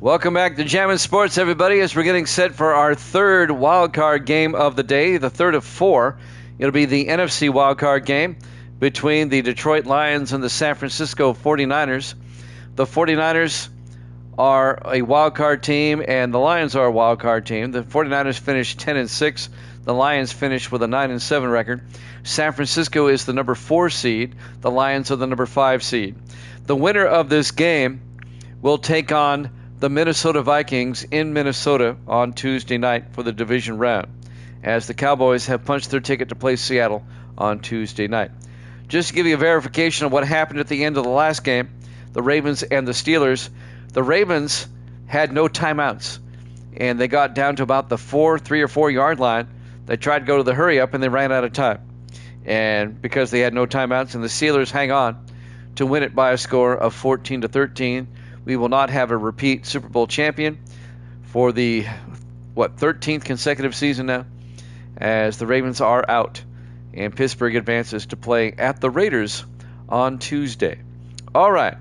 Welcome back to Jammin' Sports, everybody, as we're getting set for our third wildcard game of the day, the third of four. It'll be the NFC wildcard game between the Detroit Lions and the San Francisco 49ers. The 49ers are a wildcard team, and the Lions are a wildcard team. The 49ers finished 10-6. The Lions finished with a 9-7 record. San Francisco is the number 4 seed. The Lions are the number 5 seed. The winner of this game will take on the Minnesota Vikings in Minnesota on Tuesday night for the division round, as the Cowboys have punched their ticket to play Seattle on Tuesday night. Just to give you a verification of what happened at the end of the last game, the Ravens and the Steelers, the Ravens had no timeouts, and they got down to about the 3 or 4 yard line. They tried to go to the hurry up, and they ran out of time. And because they had no timeouts, and the Steelers hang on to win it by a score of 14-13, we will not have a repeat Super Bowl champion for the 13th consecutive season now, as the Ravens are out and Pittsburgh advances to play at the Raiders on Tuesday. All right,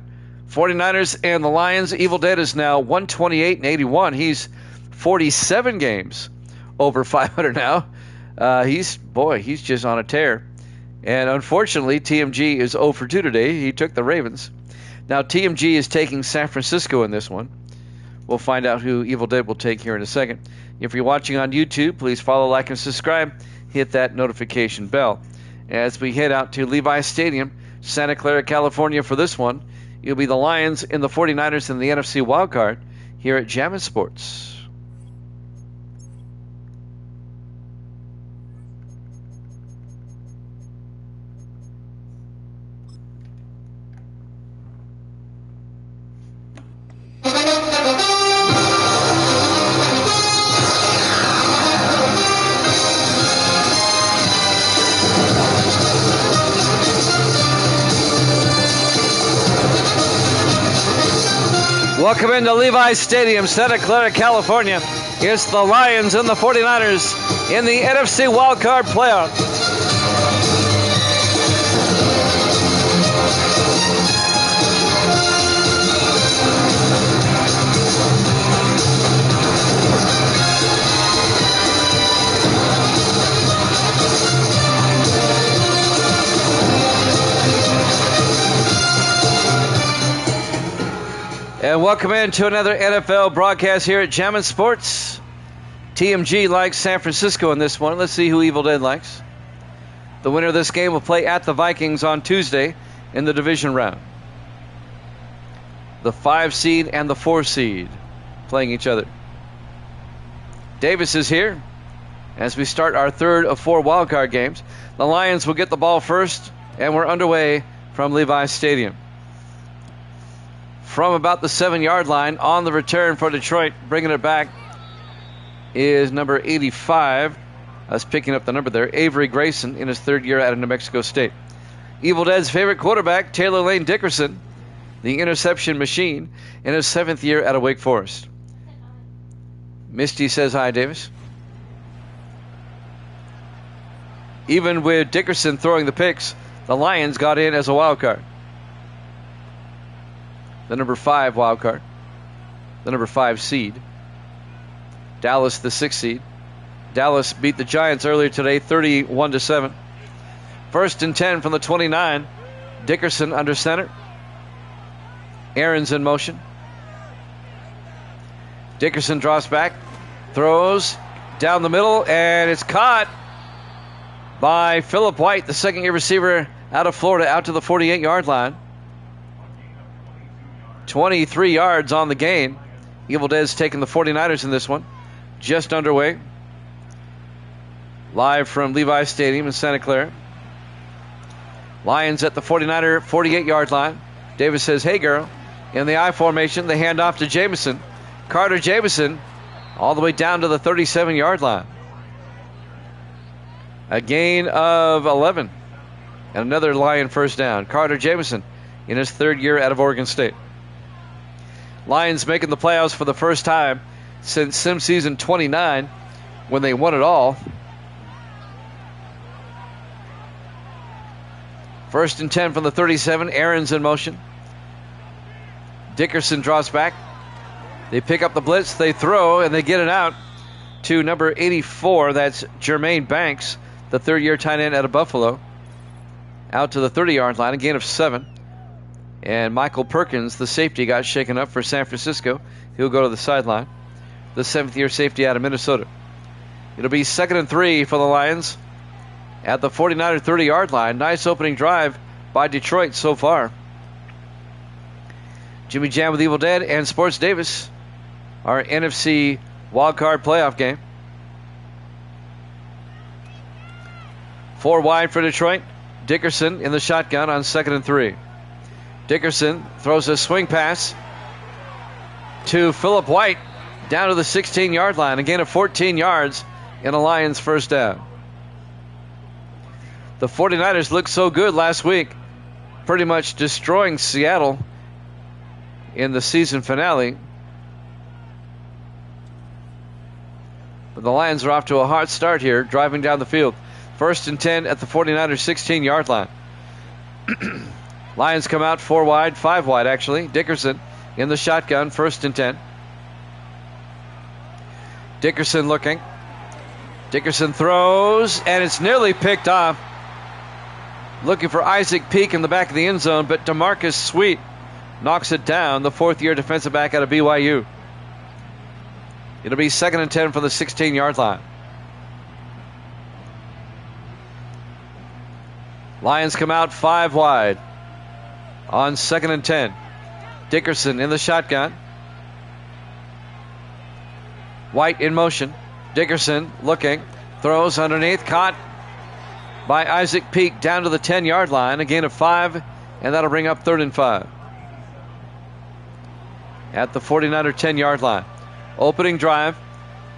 49ers and the Lions. Evil Dead is now 128-81. He's 47 games over 500 now. He's just on a tear. And unfortunately, TMG is 0 for 2 today. He took the Ravens. Now, TMG is taking San Francisco in this one. We'll find out who Evil Dead will take here in a second. If you're watching on YouTube, please follow, like, and subscribe. Hit that notification bell. As we head out to Levi's Stadium, Santa Clara, California for this one, it'll be the Lions and the 49ers in the NFC wildcard here at Jammin' Sports. Welcome into Levi's Stadium, Santa Clara, California. It's the Lions and the 49ers in the NFC wildcard playoff. And welcome into another NFL broadcast here at Jammin' Sports. TMG likes San Francisco in this one. Let's see who Evil Dead likes. The winner of this game will play at the Vikings on Tuesday in the division round. The 5 seed and the 4 seed playing each other. Davis is here as we start our third of 4 wildcard games. The Lions will get the ball first, and we're underway from Levi's Stadium. From about the 7 yard line on the return for Detroit, bringing it back is number 85. I was picking up the number there, Avery Grayson, in his 3rd year out of New Mexico State. Evil Dead's favorite quarterback, Taylor Lane Dickerson, the interception machine, in his 7th year out of Wake Forest. Misty says hi, Davis. Even with Dickerson throwing the picks, the Lions got in as a wild card. The number 5 wild card, the number 5 seed. Dallas, the 6th seed. Dallas beat the Giants earlier today, 31-7. 1st and 10 from the 29. Dickerson under center. Aaron's in motion. Dickerson draws back, throws down the middle, and it's caught by Phillip White, the 2nd-year receiver out of Florida, out to the 48 yard line. 23 yards on the gain. Evil Dead's taking the 49ers in this one. Just underway. Live from Levi's Stadium in Santa Clara. Lions at the 49er 48 yard line. Davis says, hey girl. In the I formation, they hand off to Jameson. Carter Jameson all the way down to the 37 yard line. A gain of 11. And another Lion first down. Carter Jameson in his 3rd year out of Oregon State. Lions making the playoffs for the first time since Sim Season 29, when they won it all. 1st and 10 from the 37. Aaron's in motion. Dickerson draws back. They pick up the blitz, they throw, and they get it out to number 84. That's Jermaine Banks, the third-year tight end out of Buffalo. Out to the 30-yard line, a gain of 7. And Michael Perkins, the safety, got shaken up for San Francisco. He'll go to the sideline. The 7th-year safety out of Minnesota. It'll be 2nd and 3 for the Lions at the 49er 30-yard line. Nice opening drive by Detroit so far. Jimmy Jam with Evil Dead and Sports Davis, our NFC Wildcard playoff game. 4 wide for Detroit. Dickerson in the shotgun on 2nd and 3. Dickerson throws a swing pass to Phillip White down to the 16-yard line. A gain of 14 yards in a Lions first down. The 49ers looked so good last week, pretty much destroying Seattle in the season finale. But the Lions are off to a hot start here, driving down the field. 1st and 10 at the 49ers 16-yard line. Lions come out 4 wide, 5 wide actually. Dickerson in the shotgun, 1st and 10. Dickerson looking. Dickerson throws, and it's nearly picked off. Looking for Isaac Peak in the back of the end zone, but DeMarcus Sweet knocks it down, the 4th-year defensive back out of BYU. It'll be 2nd and 10 from the 16-yard line. Lions come out 5 wide on 2nd and 10. Dickerson in the shotgun. White in motion. Dickerson looking. Throws underneath. Caught by Isaac Peak down to the 10-yard line. A gain of 5, and that'll bring up 3rd and 5. At the 49er 10-yard line. Opening drive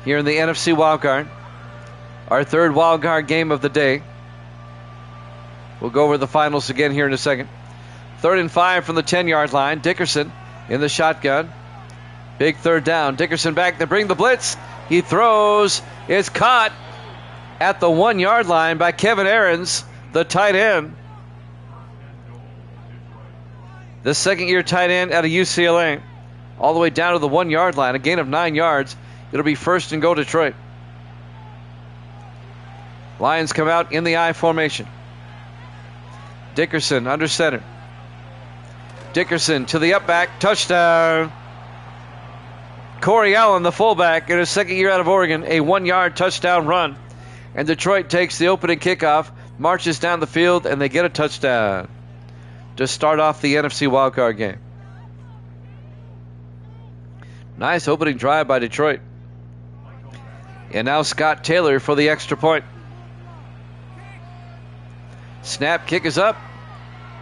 here in the NFC Wildcard. Our 3rd Wildcard game of the day. We'll go over the finals again here in a second. 3rd and 5 from the 10-yard line. Dickerson in the shotgun. Big 3rd down. Dickerson back. They bring the blitz. He throws. It's caught at the 1-yard line by Kevin Aarons, the tight end. The 2nd-year tight end out of UCLA. All the way down to the 1-yard line. A gain of 9 yards. It'll be 1st and goal Detroit. Lions come out in the I formation. Dickerson under center. Dickerson to the up back. Touchdown. Corey Allen, the fullback, in his 2nd year out of Oregon, a 1-yard touchdown run. And Detroit takes the opening kickoff, marches down the field, and they get a touchdown to start off the NFC wildcard game. Nice opening drive by Detroit. And now Scott Taylor for the extra point. Snap, kick is up,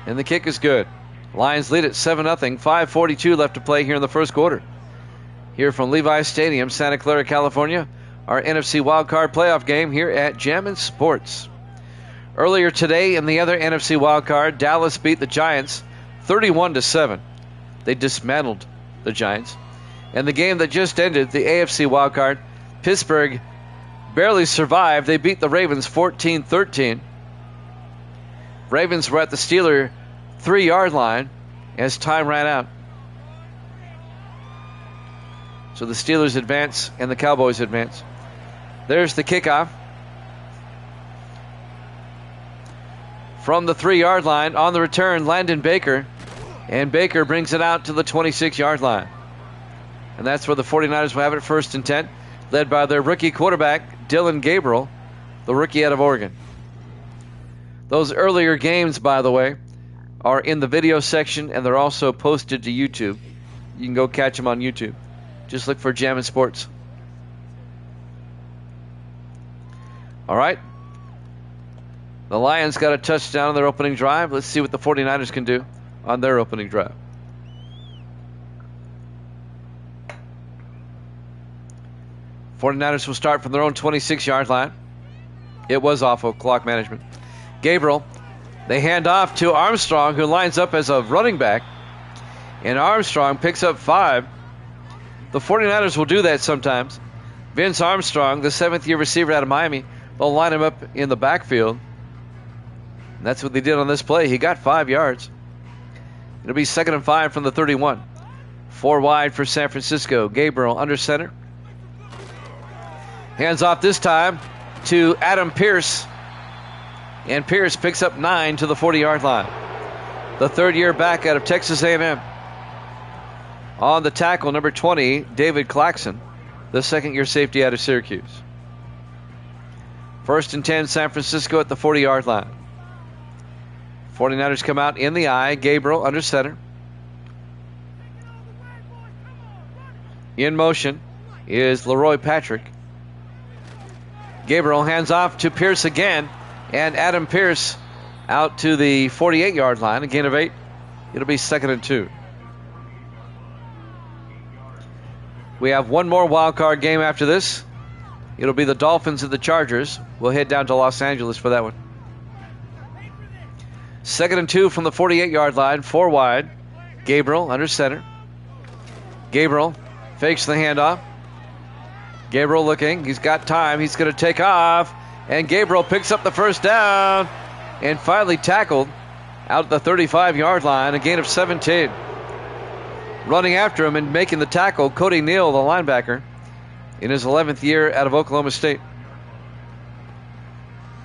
and the kick is good. Lions lead at 7-0, 5:42 left to play here in the first quarter. Here from Levi's Stadium, Santa Clara, California, our NFC wildcard playoff game here at Jammin' Sports. Earlier today in the other NFC wildcard, Dallas beat the Giants 31-7. They dismantled the Giants. And the game that just ended, the AFC wildcard, Pittsburgh barely survived. They beat the Ravens 14-13. Ravens were at the Steeler 3-yard line as time ran out. So the Steelers advance and the Cowboys advance. There's the kickoff. From the 3-yard line, on the return, Landon Baker. And Baker brings it out to the 26-yard line. And that's where the 49ers will have it, 1st and 10, led by their rookie quarterback, Dylan Gabriel, the rookie out of Oregon. Those earlier games, by the way, are in the video section, and they're also posted to YouTube. You can go catch them on YouTube. Just look for Jammin' Sports. All right. The Lions got a touchdown on their opening drive. Let's see what the 49ers can do on their opening drive. '49ers will start from their own 26-yard line. It was awful clock management. Gabriel, they hand off to Armstrong, who lines up as a running back. And Armstrong picks up 5. The 49ers will do that sometimes. Vince Armstrong, the 7th-year receiver out of Miami, they'll line him up in the backfield. And that's what they did on this play. He got 5 yards. It'll be 2nd and 5 from the 31. 4 wide for San Francisco. Gabriel under center. Hands off this time to Adam Pierce. And Pierce picks up 9 to the 40-yard line. The third-year back out of Texas A&M. On the tackle, number 20, David Claxon, the second-year safety out of Syracuse. 1st and 10, San Francisco at the 40-yard line. 49ers come out in the eye. Gabriel under center. In motion is Leroy Patrick. Gabriel hands off to Pierce again, and Adam Pierce out to the 48-yard line, a gain of 8. It'll be 2nd and 2. We have one more wild card game after this. It'll be the Dolphins and the Chargers. We'll head down to Los Angeles for that one. 2nd and 2 from the 48-yard line, 4 wide. Gabriel under center. Gabriel fakes the handoff. Gabriel looking. He's got time. He's going to take off. And Gabriel picks up the first down and finally tackled out at the 35-yard line, a gain of 17. Running after him and making the tackle, Cody Neal, the linebacker, in his 11th year out of Oklahoma State.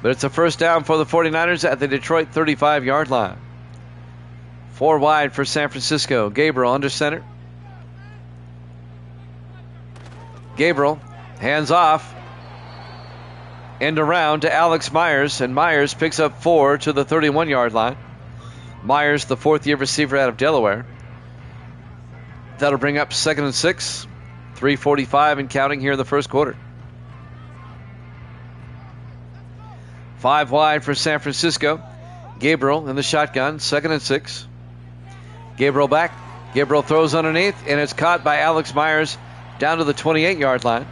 But it's a first down for the 49ers at the Detroit 35-yard line. 4 wide for San Francisco. Gabriel under center. Gabriel hands off. End around to Alex Myers, and Myers picks up 4 to the 31-yard line. Myers, the 4th-year receiver out of Delaware. That'll bring up 2nd and 6. 3:45 and counting here in the first quarter. 5 wide for San Francisco. Gabriel in the shotgun, 2nd and 6. Gabriel back. Gabriel throws underneath, and it's caught by Alex Myers down to the 28-yard line.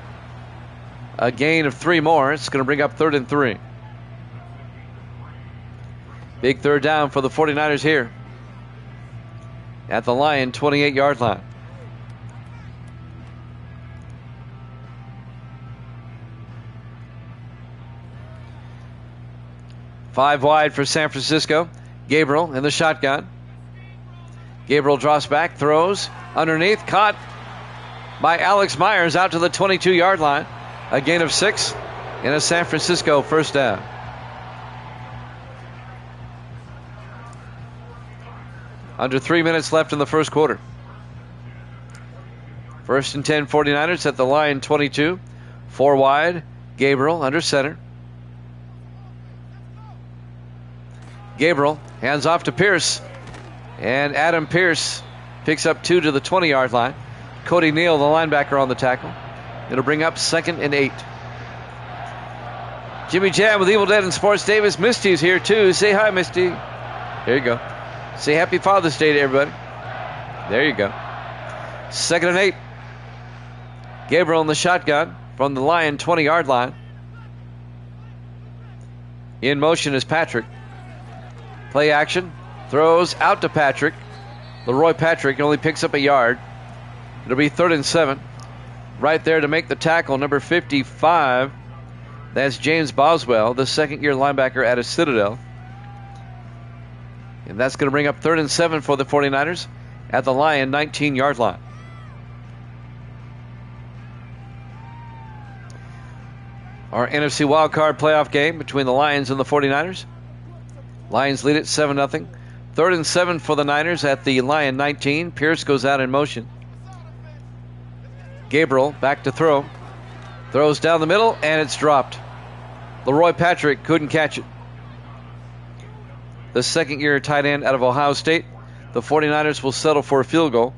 A gain of 3 more. It's going to bring up 3rd and 3. Big third down for the 49ers here at the Lion 28-yard line. Five wide for San Francisco. Gabriel in the shotgun. Gabriel drops back, throws underneath, caught by Alex Myers out to the 22-yard line. A gain of 6 and a San Francisco first down. Under 3 minutes left in the first quarter. 1st and 10 49ers at the Lion 22. 4 wide. Gabriel under center. Gabriel hands off to Pierce. And Adam Pierce picks up 2 to the 20-yard line. Cody Neal, the linebacker, on the tackle. It'll bring up 2nd and 8. Jimmy Jam with Evil Dead and Sports Davis. Misty's here too. Say hi, Misty. There you go. Say happy Father's Day to everybody. There you go. 2nd and 8. Gabriel in the shotgun from the Lion 20-yard line. In motion is Patrick. Play action. Throws out to Patrick. Leroy Patrick only picks up a yard. It'll be 3rd and 7. Right there to make the tackle, number 55. That's James Boswell, the 2nd-year linebacker out of Citadel. And that's going to bring up 3rd and 7 for the 49ers at the Lion 19-yard line. Our NFC Wildcard playoff game between the Lions and the 49ers. Lions lead it 7-0. 3rd and 7 for the Niners at the Lion 19. Pierce goes out in motion. Gabriel back to throw. Throws down the middle, and it's dropped. Leroy Patrick couldn't catch it. The 2nd-year tight end out of Ohio State. The 49ers will settle for a field goal.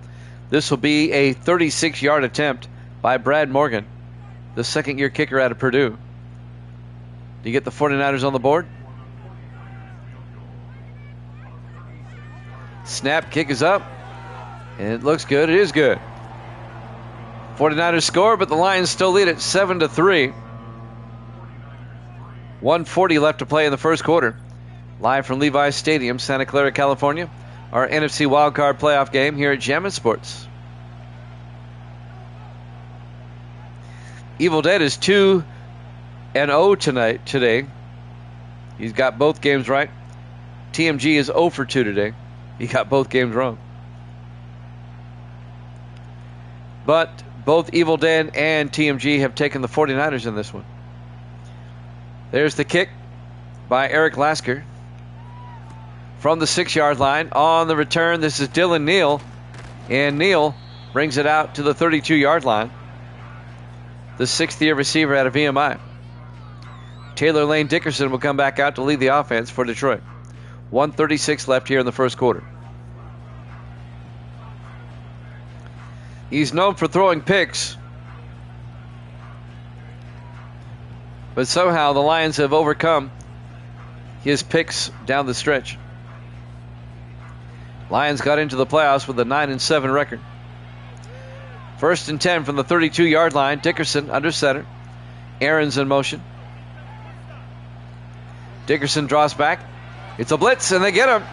This will be a 36-yard attempt by Brad Morgan, the 2nd-year kicker out of Purdue. Do you get the 49ers on the board? Snap, kick is up, and it looks good. It is good. 49ers score, but the Lions still lead it 7-3. 1:40 left to play in the first quarter. Live from Levi's Stadium, Santa Clara, California. Our NFC Wildcard playoff game here at Jammin' Sports. Evil Dead is 2-0 today. He's got both games right. TMG is 0 for 2 today. He got both games wrong. but both Evil Dead and TMG have taken the 49ers in this one. There's the kick by Eric Lasker from the 6-yard line. On the return, this is Dylan Neal, and Neal brings it out to the 32-yard line. The 6th-year receiver out of VMI. Taylor Lane Dickerson will come back out to lead the offense for Detroit. 1:36 left here in the first quarter. He's known for throwing picks, but somehow the Lions have overcome his picks down the stretch. Lions got into the playoffs with a 9-7 record. 1st and 10 from the 32-yard line. Dickerson under center. Aaron's in motion. Dickerson draws back. It's a blitz, and they get him.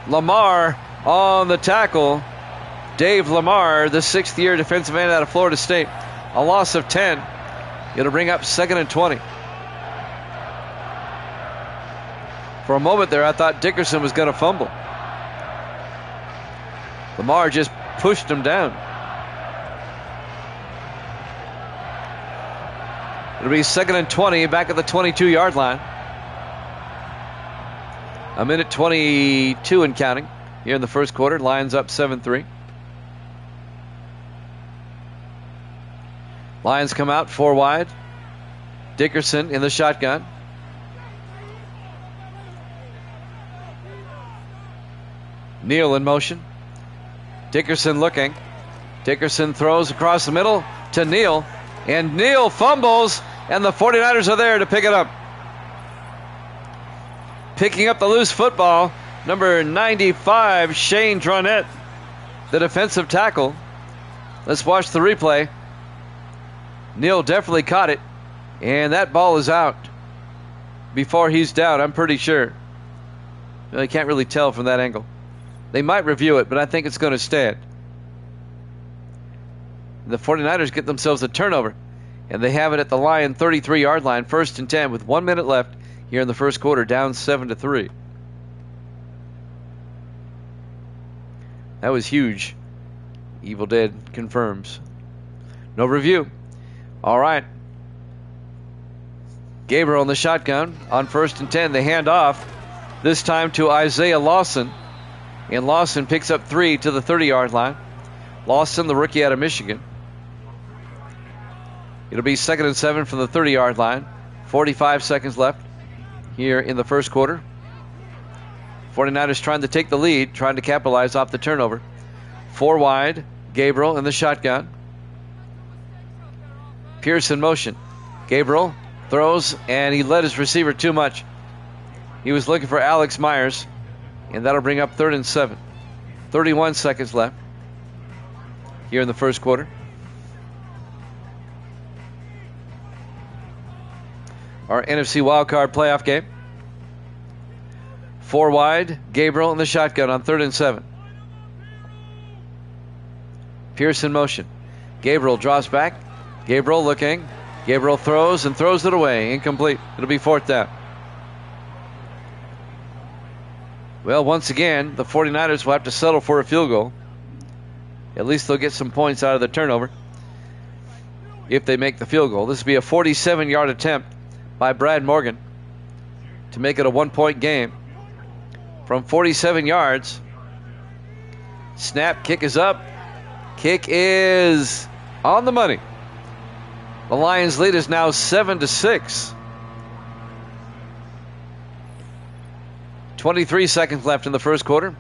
Lamar on the tackle. Dave Lamar, the 6th-year defensive end out of Florida State. A loss of 10. It'll bring up 2nd and 20. For a moment there, I thought Dickerson was going to fumble. Lamar just pushed him down. It'll be 2nd and 20 back at the 22-yard line. A minute 22 and counting here in the first quarter. Lions up 7-3. Lions come out 4 wide. Dickerson in the shotgun. Neal in motion. Dickerson looking. Dickerson throws across the middle to Neal. And Neal fumbles, and the 49ers are there to pick it up. Picking up the loose football, number 95, Shane Dronette, the defensive tackle. Let's watch the replay. Neal definitely caught it, and that ball is out before he's down, I'm pretty sure. I can't really tell from that angle. They might review it, but I think it's going to stand. The 49ers get themselves a turnover, and they have it at the Lion 33-yard line, 1st and 10 with 1 minute left here in the first quarter, down 7-3. That was huge. Evil Dead confirms. No review. All right. Gabriel in the shotgun on 1st and 10. They hand off, this time to Isaiah Lawson. And Lawson picks up 3 to the 30-yard line. Lawson, the rookie out of Michigan. It'll be 2nd and 7 from the 30-yard line. 45 seconds left here in the first quarter. 49ers trying to take the lead, trying to capitalize off the turnover. 4 wide. Gabriel in the shotgun. Pierce in motion. Gabriel throws, and he led his receiver too much. He was looking for Alex Myers, and that'll bring up 3rd and 7. 31 seconds left here in the first quarter. Our NFC Wildcard playoff game. 4 wide. Gabriel in the shotgun on 3rd and 7. Pierce in motion. Gabriel draws back. Gabriel looking. Gabriel throws and throws it away. Incomplete. It'll be 4th down. Well, once again, the 49ers will have to settle for a field goal. At least they'll get some points out of the turnover if they make the field goal. This will be a 47-yard attempt by Brad Morgan to make it a 1-point game from 47 yards. Snap, kick is up. Kick is on the money. The Lions' lead is now 7-6. 23 seconds left in the first quarter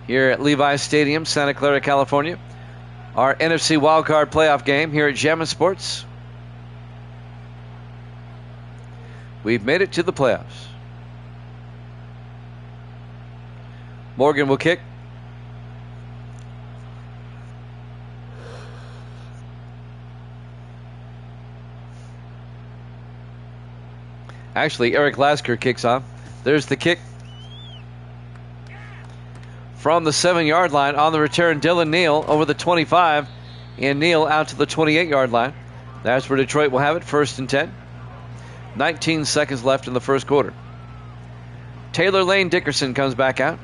here at Levi's Stadium, Santa Clara, California. Our NFC Wildcard playoff game here at Jammin' Sports. We've made it to the playoffs. Morgan will kick. Actually, Eric Lasker kicks off. There's the kick. From the 7-yard line on the return, Dylan Neal over the 25, and Neal out to the 28-yard line. That's where Detroit will have it, 1st and 10. 19 seconds left in the first quarter. Taylor Lane Dickerson comes back out.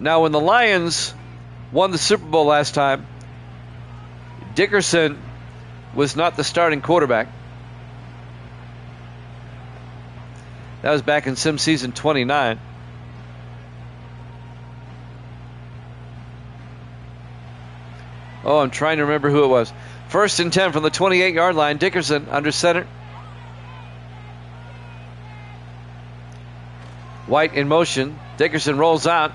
Now, when the Lions won the Super Bowl last time. Dickerson was not the starting quarterback. That was back in sim season 29. Oh, I'm trying to remember who it was. 1st and 10 from the 28-yard line. Dickerson under center. White in motion. Dickerson rolls out.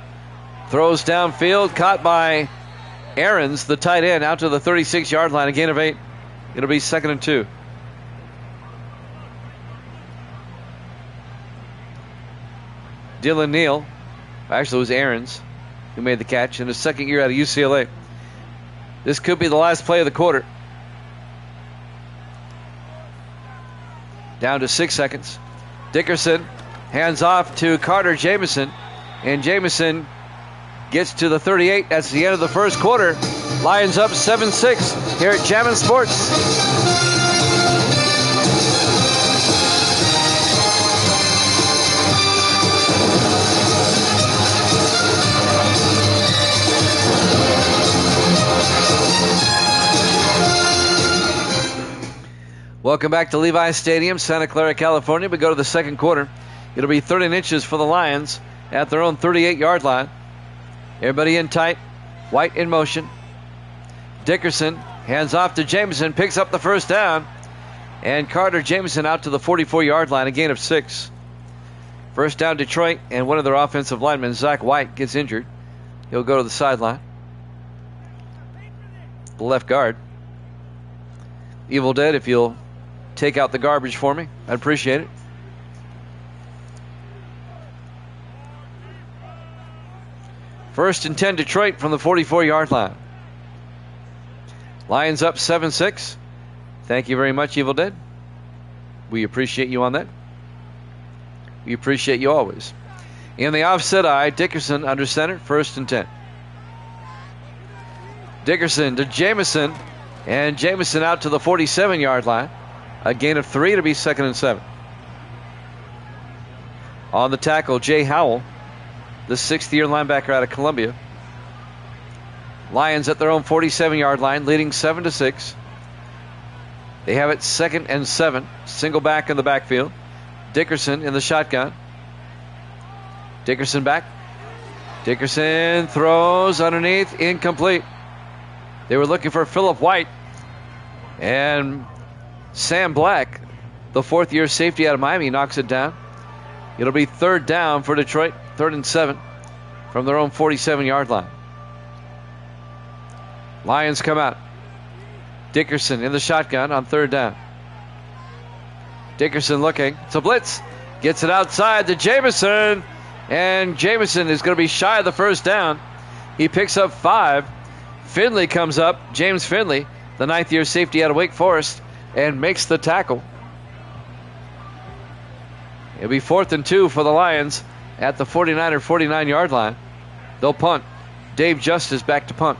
Throws downfield. Caught by Aarons, the tight end, out to the 36-yard line. A gain of 8. It'll be 2nd and 2. Dylan Neal. Actually, it was Aarons who made the catch in his second year out of UCLA. This could be the last play of the quarter. Down to 6 seconds. Dickerson hands off to Carter Jamison. And Jamison gets to the 38. That's the end of the first quarter. Lions up 7-6 here at Jammin' Sports. Welcome back to Levi's Stadium, Santa Clara, California. We go to the second quarter. It'll be 13 inches for the Lions at their own 38-yard line. Everybody in tight. White in motion. Dickerson hands off to Jameson, picks up the first down. And Carter Jamison out to the 44-yard line, a gain of 6. First down Detroit, and one of their offensive linemen, Zach White, gets injured. He'll go to the sideline. The left guard. Evil Dead, if you'll take out the garbage for me, I'd appreciate it. First and 10 Detroit from the 44-yard line. Lions up 7-6. Thank you very much, Evil Dead. We appreciate you on that. We appreciate you always. In the offset eye, Dickerson under center, 1st and 10. Dickerson to Jamison, and Jamison out to the 47-yard line. A gain of 3 to be 2nd and 7. On the tackle, Jay Howell, the 6th-year linebacker out of Columbia. Lions at their own 47-yard line, leading 7-6. They have it 2nd and 7. Single back in the backfield. Dickerson in the shotgun. Dickerson back. Dickerson throws underneath, incomplete. They were looking for Philip White. And Sam Black, the 4th-year safety out of Miami, knocks it down. It'll be 3rd down for Detroit, 3rd and 7 from their own 47-yard line. Lions come out. Dickerson in the shotgun on 3rd down. Dickerson looking. It's a blitz. Gets it outside to Jamison. And Jamison is going to be shy of the first down. He picks up 5. Finley comes up. James Finley, the 9th-year safety out of Wake Forest, and makes the tackle. It'll be 4th and 2 for the Lions at the 49-yard line. They'll punt. Dave Justice back to punt.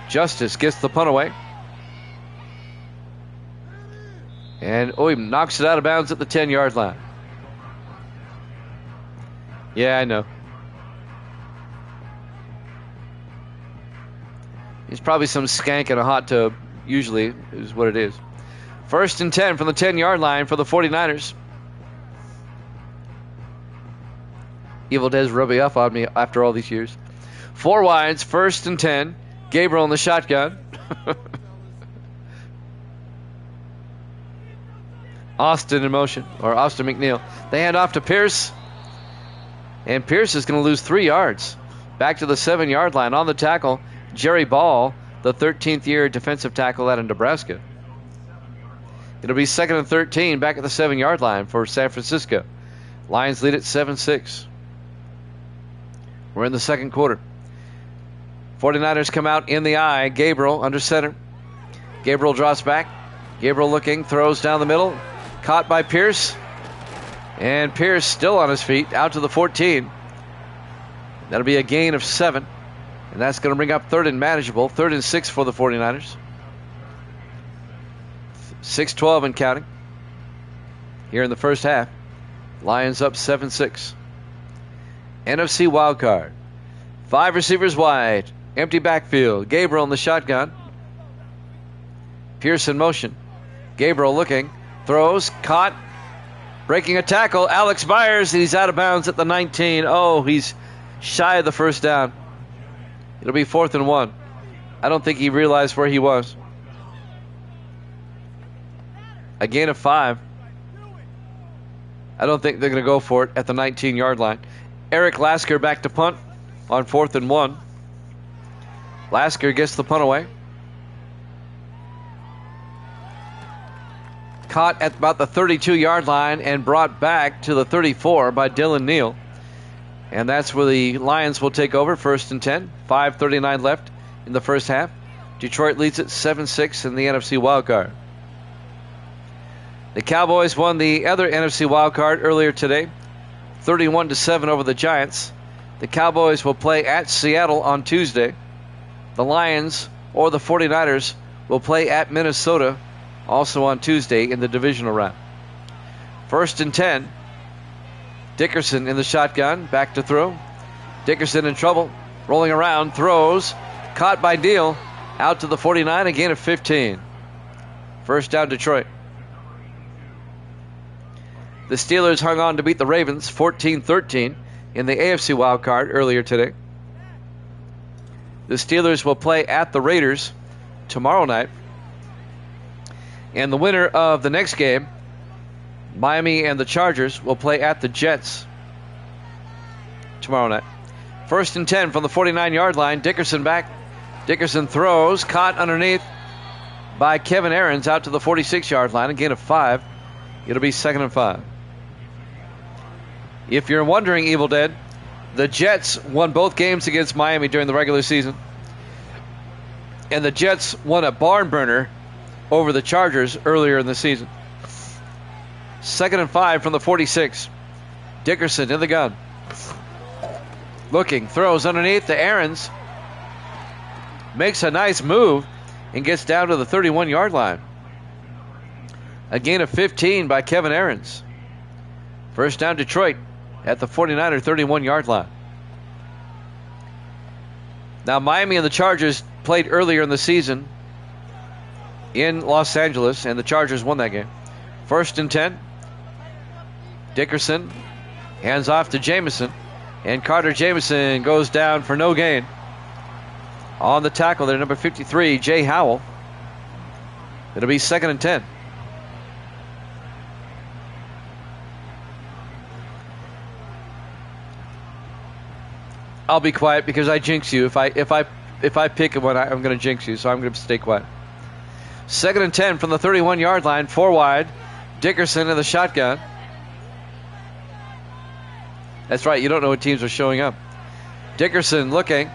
Justice gets the punt away. And, he knocks it out of bounds at the 10-yard line. Yeah, I know. He's probably some skank in a hot tub, usually, is what it is. 1st and 10 from the 10-yard line for the 49ers. Evil Dead's rubbing off on me after all these years. 4 wides, 1st and 10. Gabriel in the shotgun. Austin in motion, or Austin McNeil. They hand off to Pierce. And Pierce is going to lose 3 yards. Back to the 7-yard line on the tackle. Jerry Ball, the 13th-year defensive tackle out of Nebraska. It'll be 2nd and 13 back at the 7-yard line for San Francisco. Lions lead at 7-6. We're in the second quarter. 49ers come out in the eye. Gabriel under center. Gabriel drops back. Gabriel looking, throws down the middle. Caught by Pierce. And Pierce still on his feet, out to the 14. That'll be a gain of 7. And that's going to bring up 3rd and manageable. 3rd and 6 for the 49ers. 6-12 and counting. Here in the first half. Lions up 7-6. NFC Wildcard. 5 receivers wide. Empty backfield. Gabriel in the shotgun. Pierce in motion. Gabriel looking. Throws. Caught. Breaking a tackle. Alex Myers. He's out of bounds at the 19. Oh, he's shy of the first down. It'll be 4th and 1. I don't think he realized where he was. A gain of 5. I don't think they're going to go for it at the 19-yard line. Eric Lasker back to punt on 4th and 1. Lasker gets the punt away. Caught at about the 32-yard line and brought back to the 34 by Dylan Neal. And that's where the Lions will take over, 1st and 10. 5:39 left in the first half. Detroit leads it 7-6 in the NFC wildcard. The Cowboys won the other NFC wildcard earlier today, 31-7 over the Giants. The Cowboys will play at Seattle on Tuesday. The Lions or the 49ers will play at Minnesota also on Tuesday in the divisional round. 1st and 10. Dickerson in the shotgun, back to throw. Dickerson in trouble, rolling around, throws, caught by Neal, out to the 49, a gain of 15. First down, Detroit. The Steelers hung on to beat the Ravens 14-13 in the AFC wildcard earlier today. The Steelers will play at the Raiders tomorrow night. And the winner of the next game, Miami and the Chargers, will play at the Jets tomorrow night. 1st and 10 from the 49-yard line. Dickerson back. Dickerson throws, caught underneath by Kevin Aarons out to the 46-yard line, a gain of 5. It'll be 2nd and 5. If you're wondering, Evil Dead, the Jets won both games against Miami during the regular season. And the Jets won a barn burner over the Chargers earlier in the season. 2nd and 5 from the 46. Dickerson in the gun. Looking, throws underneath to Aarons. Makes a nice move and gets down to the 31-yard line. A gain of 15 by Kevin Aarons. First down, Detroit at the 49er 31-yard line. Now, Miami and the Chargers played earlier in the season in Los Angeles, and the Chargers won that game. 1st and 10. Dickerson hands off to Jamison, and Carter Jamison goes down for no gain. On the tackle there, number 53, Jay Howell. It'll be 2nd and 10. I'll be quiet because I jinx you. If I pick one, I'm going to jinx you, so I'm going to stay quiet. 2nd and 10 from the 31-yard line, 4 wide. Dickerson in the shotgun. That's right, you don't know what teams are showing up. Dickerson looking.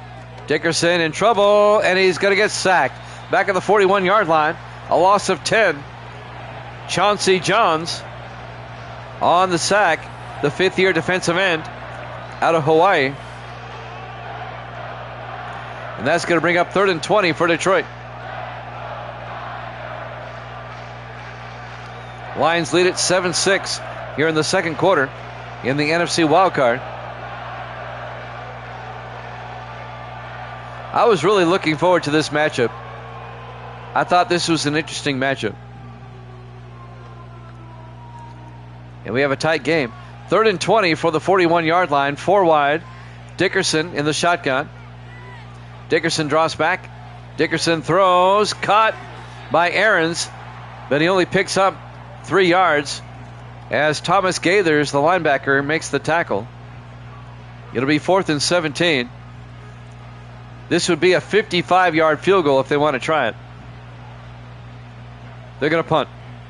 Dickerson in trouble, and he's going to get sacked. Back at the 41-yard line, a loss of 10. Chauncey Johns on the sack, the 5th-year defensive end out of Hawaii. And that's going to bring up 3rd and 20 for Detroit. Lions lead it 7-6 here in the second quarter in the NFC wildcard. I was really looking forward to this matchup. I thought this was an interesting matchup. And we have a tight game. 3rd and 20 for the 41-yard line, 4 wide. Dickerson in the shotgun. Dickerson draws back. Dickerson throws, caught by Aarons, but he only picks up 3 yards as Thomas Gaithers, the linebacker, makes the tackle. It'll be 4th and 17. This would be a 55-yard field goal if they want to try it. They're going to punt.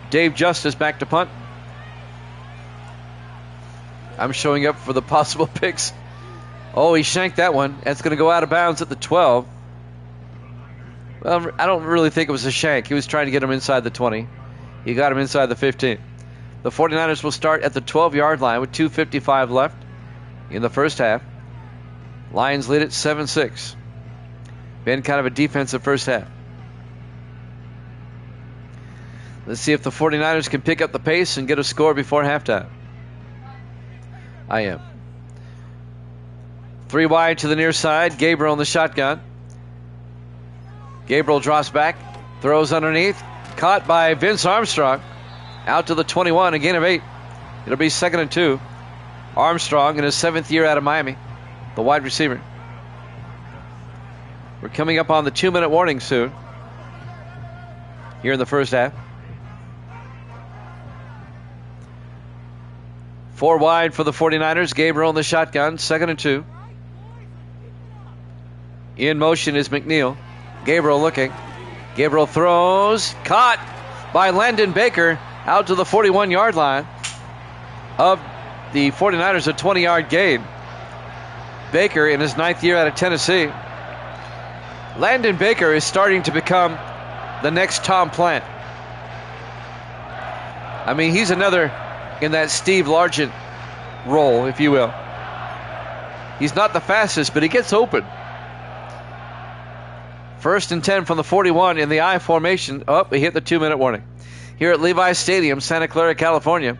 Dave Justice back to punt. I'm showing up for the possible picks. Oh, he shanked that one. That's going to go out of bounds at the 12. Well, I don't really think it was a shank. He was trying to get him inside the 20. He got him inside the 15. The 49ers will start at the 12-yard line with 2:55 left in the first half. Lions lead it 7-6. Been kind of a defensive first half. Let's see if the 49ers can pick up the pace and get a score before halftime. I am. 3 wide to the near side. Gabriel in the shotgun. Gabriel drops back, throws underneath. Caught by Vince Armstrong. Out to the 21, a gain of 8. It'll be 2nd and 2. Armstrong in his 7th year out of Miami, the wide receiver. We're coming up on the 2-minute warning soon, here in the first half. 4 wide for the 49ers. Gabriel in the shotgun, 2nd and 2. In motion is McNeil. Gabriel looking. Gabriel throws. Caught by Landon Baker out to the 41-yard line of the 49ers, a 20-yard gain. Baker in his 9th year out of Tennessee. Landon Baker is starting to become the next Tom Plant. I mean, he's another in that Steve Largent role, if you will. He's not the fastest, but he gets open. 1st and 10 from the 41 in the I formation. Oh, we hit the 2-minute warning. Here at Levi's Stadium, Santa Clara, California.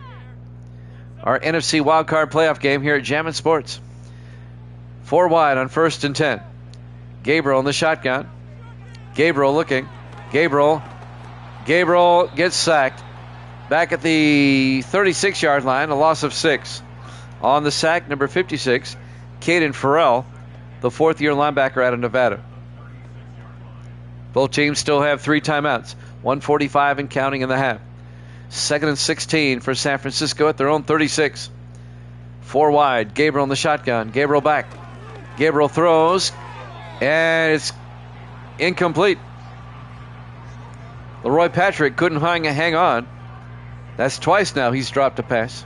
Our NFC Wildcard playoff game here at Jammin' Sports. 4 wide on 1st and 10. Gabriel in the shotgun. Gabriel looking. Gabriel gets sacked. Back at the 36-yard line, a loss of 6. On the sack, number 56, Caden Farrell, the 4th-year linebacker out of Nevada. Both teams still have 3 timeouts. 1:45 and counting in the half. 2nd and 16 for San Francisco at their own 36. 4 wide. Gabriel in the shotgun. Gabriel back. Gabriel throws. And it's incomplete. Leroy Patrick couldn't hang on. That's twice now he's dropped a pass.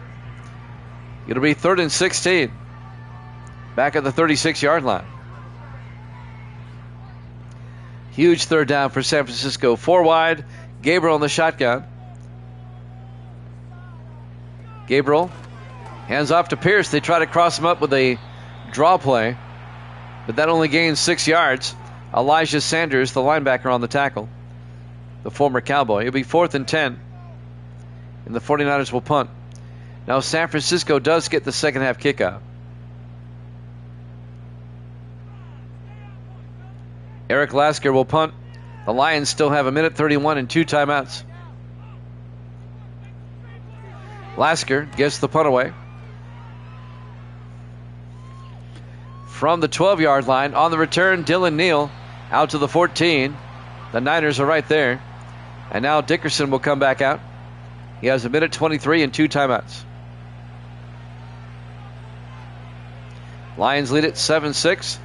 It'll be 3rd and 16. Back at the 36-yard line. Huge 3rd down for San Francisco. 4 wide. Gabriel in the shotgun. Gabriel hands off to Pierce. They try to cross him up with a draw play, but that only gains 6 yards. Elijah Sanders, the linebacker, on the tackle, the former Cowboy. It'll be 4th and 10, and the 49ers will punt. Now San Francisco does get the second half kickoff. Eric Lasker will punt. The Lions still have 1:31 and 2 timeouts. Lasker gets the punt away. From the 12-yard line, on the return, Dylan Neal out to the 14. The Niners are right there. And now Dickerson will come back out. He has 1:23 and 2 timeouts. Lions lead it 7-6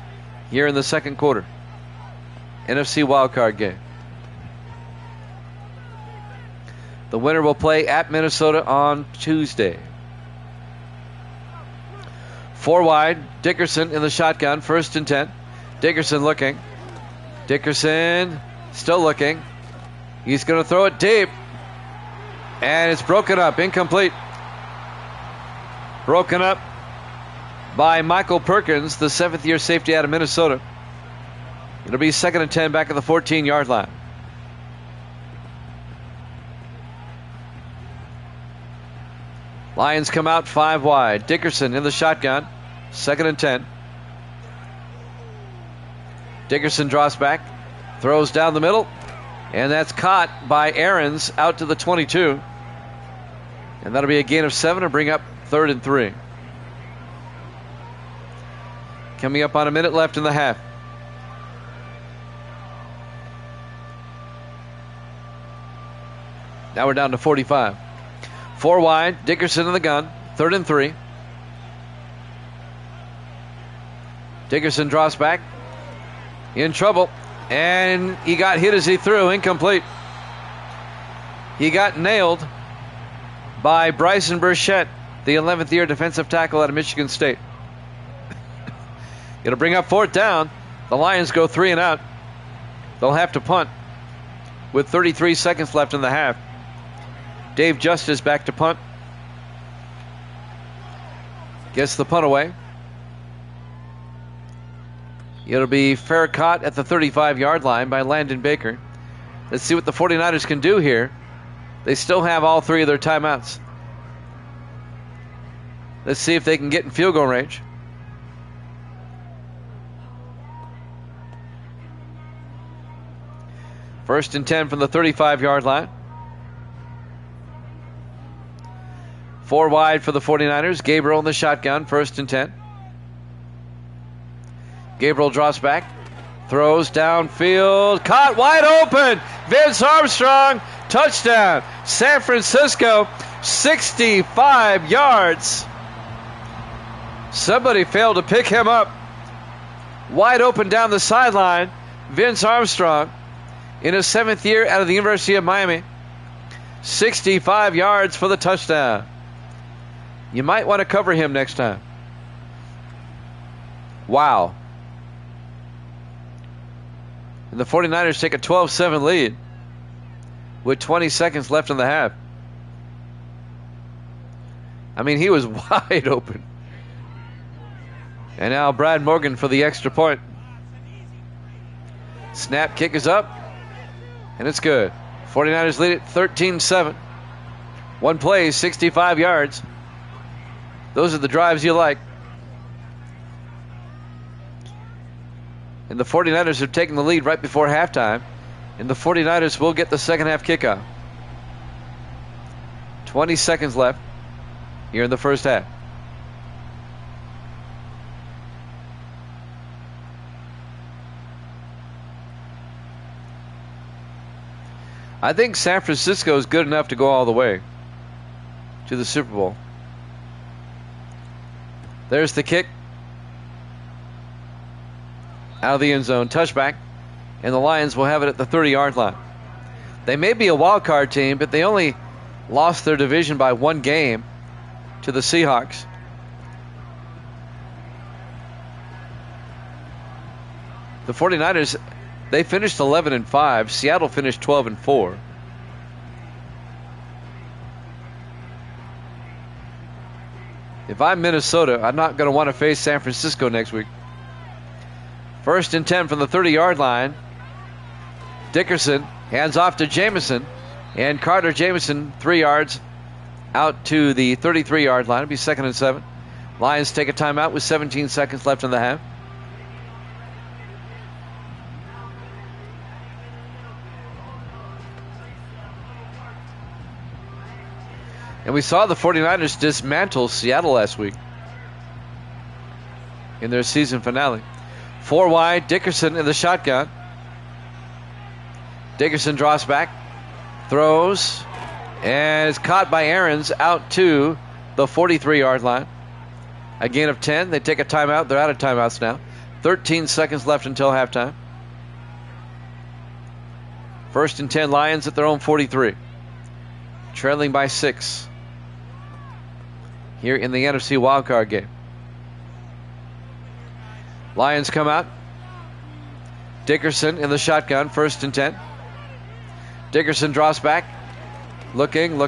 here in the second quarter. NFC wildcard game. The winner will play at Minnesota on Tuesday. 4 wide. Dickerson in the shotgun. 1st and 10. Dickerson looking. Dickerson still looking. He's going to throw it deep. And it's broken up. Incomplete. Broken up by Michael Perkins, the 7th-year safety out of Minnesota. It'll be 2nd and 10 back at the 14-yard line. Lions come out 5 wide. Dickerson in the shotgun. 2nd and 10. Dickerson drops back. Throws down the middle. And that's caught by Aarons out to the 22. And that'll be a gain of 7 to bring up 3rd and 3. Coming up on a minute left in the half. Now we're down to 45. 4 wide. Dickerson in the gun. 3rd and 3. Dickerson drops back. In trouble. And he got hit as he threw. Incomplete. He got nailed by Bryson Burchett, the 11th year defensive tackle out of Michigan State. It'll bring up 4th down. The Lions go 3 and out. They'll have to punt with 33 seconds left in the half. Dave Justice back to punt. Gets the punt away. It'll be fair caught at the 35-yard line by Landon Baker. Let's see what the 49ers can do here. They still have all 3 of their timeouts. Let's see if they can get in field goal range. First and 10 from the 35-yard line. 4 wide for the 49ers. Gabriel in the shotgun. First and 10. Gabriel drops back. Throws downfield. Caught wide open. Vince Armstrong. Touchdown. San Francisco. 65 yards. Somebody failed to pick him up. Wide open down the sideline. Vince Armstrong in his 7th year out of the University of Miami. 65 yards for the touchdown. You might want to cover him next time. Wow. And the 49ers take a 12-7 lead with 20 seconds left in the half. I mean, he was wide open. And now Brad Morgan for the extra point. Snap, kick is up, and it's good. 49ers lead it 13-7. One play, 65 yards. Those are the drives you like. And the 49ers have taken the lead right before halftime. And the 49ers will get the second half kickoff. 20 seconds left here in the first half. I think San Francisco is good enough to go all the way to the Super Bowl. There's the kick. Out of the end zone. Touchback. And the Lions will have it at the 30-yard line. They may be a wild card team, but they only lost their division by 1 game to the Seahawks. The 49ers, they finished 11-5. Seattle finished 12-4. If I'm Minnesota, I'm not going to want to face San Francisco next week. First and 10 from the 30-yard line. Dickerson hands off to Jamison. And Carter Jamison, 3 yards out to the 33-yard line. It'll be 2nd and 7. Lions take a timeout with 17 seconds left in the half. And we saw the 49ers dismantle Seattle last week in their season finale. 4 wide, Dickerson in the shotgun. Dickerson draws back, throws, and is caught by Aarons out to the 43-yard line. A gain of 10. They take a timeout. They're out of timeouts now. 13 seconds left until halftime. First and 10, Lions at their own 43. Trailing by 6 here in the NFC Wildcard game. Lions come out. Dickerson in the shotgun, first and 10. Dickerson draws back. Looking.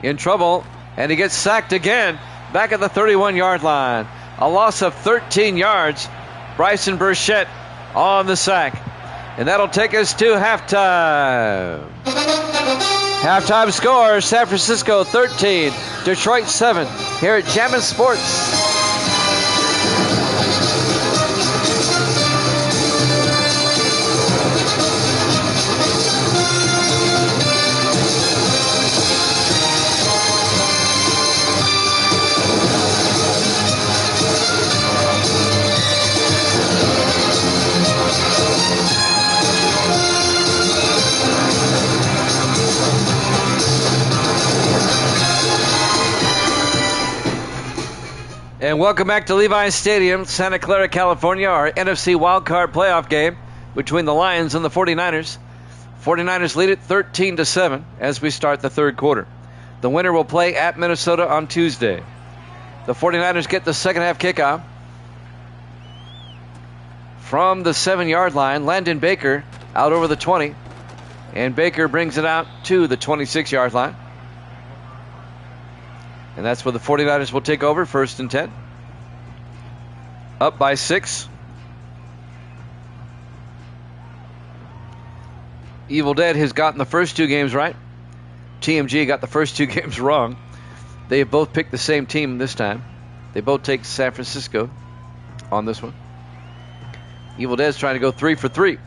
In trouble. And he gets sacked again. Back at the 31-yard line. A loss of 13 yards. Bryson Burchett on the sack. And that'll take us to halftime. Halftime score, San Francisco 13, Detroit 7, here at Jammin' Sports. And welcome back to Levi's Stadium, Santa Clara, California, our NFC Wildcard playoff game between the Lions and the 49ers. 49ers lead it 13-7 as we start the third quarter. The winner will play at Minnesota on Tuesday. The 49ers get the second half kickoff from the 7-yard line. Landon Baker out over the 20, and Baker brings it out to the 26-yard line. And that's where the 49ers will take over, first and 10. Up by 6. Evil Dead has gotten the first 2 games right. TMG got the first 2 games wrong. They have both picked the same team this time. They both take San Francisco on this one. Evil Dead's trying to go 3 for 3.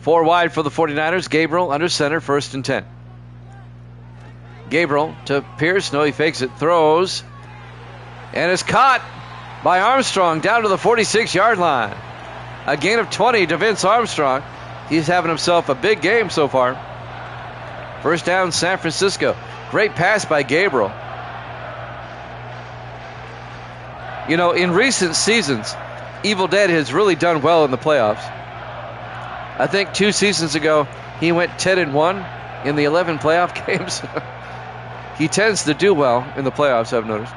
4 wide for the 49ers. Gabriel under center, 1st and 10. Gabriel to Pierce. No, he fakes it. Throws. And is caught by Armstrong down to the 46-yard line. A gain of 20 to Vince Armstrong. He's having himself a big game so far. 1st down, San Francisco. Great pass by Gabriel. You know, in recent seasons, Evil Dead has really done well in the playoffs. I think 2 seasons ago, he went 10-1 in the 11 playoff games. He tends to do well in the playoffs, I've noticed.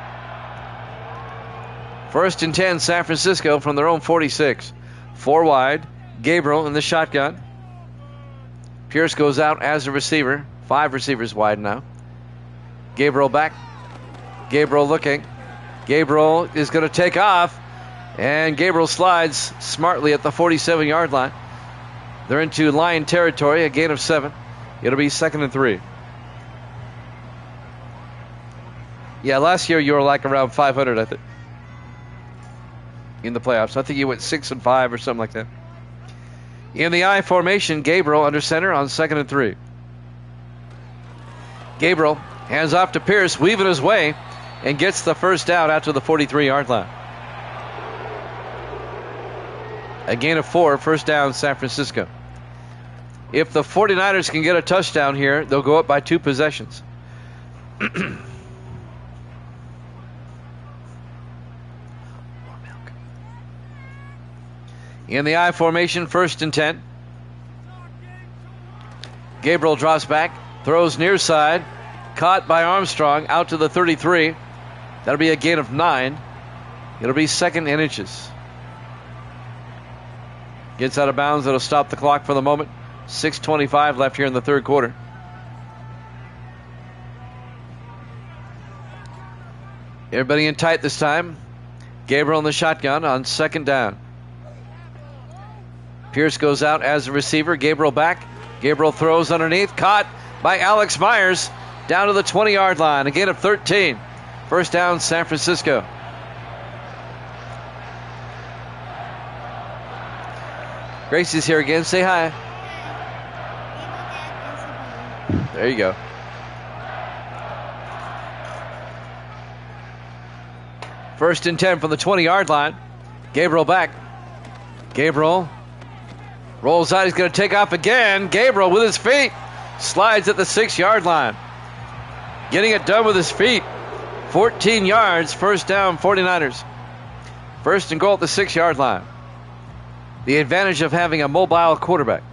1st and 10, San Francisco from their own 46. 4 wide, Gabriel in the shotgun. Pierce goes out as a receiver. 5 receivers wide now. Gabriel back. Gabriel looking. Gabriel is going to take off. And Gabriel slides smartly at the 47-yard line. They're into Lion territory, a gain of 7. It'll be 2nd and 3. Yeah, last year you were like around 500, I think, in the playoffs. I think you went 6-5 or something like that. In the I formation, Gabriel under center on 2nd and 3. Gabriel hands off to Pierce, weaving his way, and gets the 1st down out to the 43-yard line. A gain of 4, 1st down, San Francisco. If the 49ers can get a touchdown here, they'll go up by 2 possessions. In the I formation, 1st and 10. Gabriel drops back, throws near side, caught by Armstrong out to the 33. That'll be a gain of 9. It'll be 2nd and inches. Gets out of bounds. It'll stop the clock for the moment. 6:25 left here in the 3rd quarter. Everybody in tight this time. Gabriel in the shotgun on 2nd down. Pierce goes out as a receiver. Gabriel back. Gabriel throws underneath. Caught by Alex Myers down to the 20-yard line. A gain of 13. 1st down, San Francisco. Gracie's here again. Say hi. There you go. First and 10 from the 20-yard line. Gabriel back. Gabriel rolls out. He's going to take off again. Gabriel with his feet slides at the 6-yard line. Getting it done with his feet. 14 yards. First down, 49ers. First and goal at the 6-yard line. The advantage of having a mobile quarterback.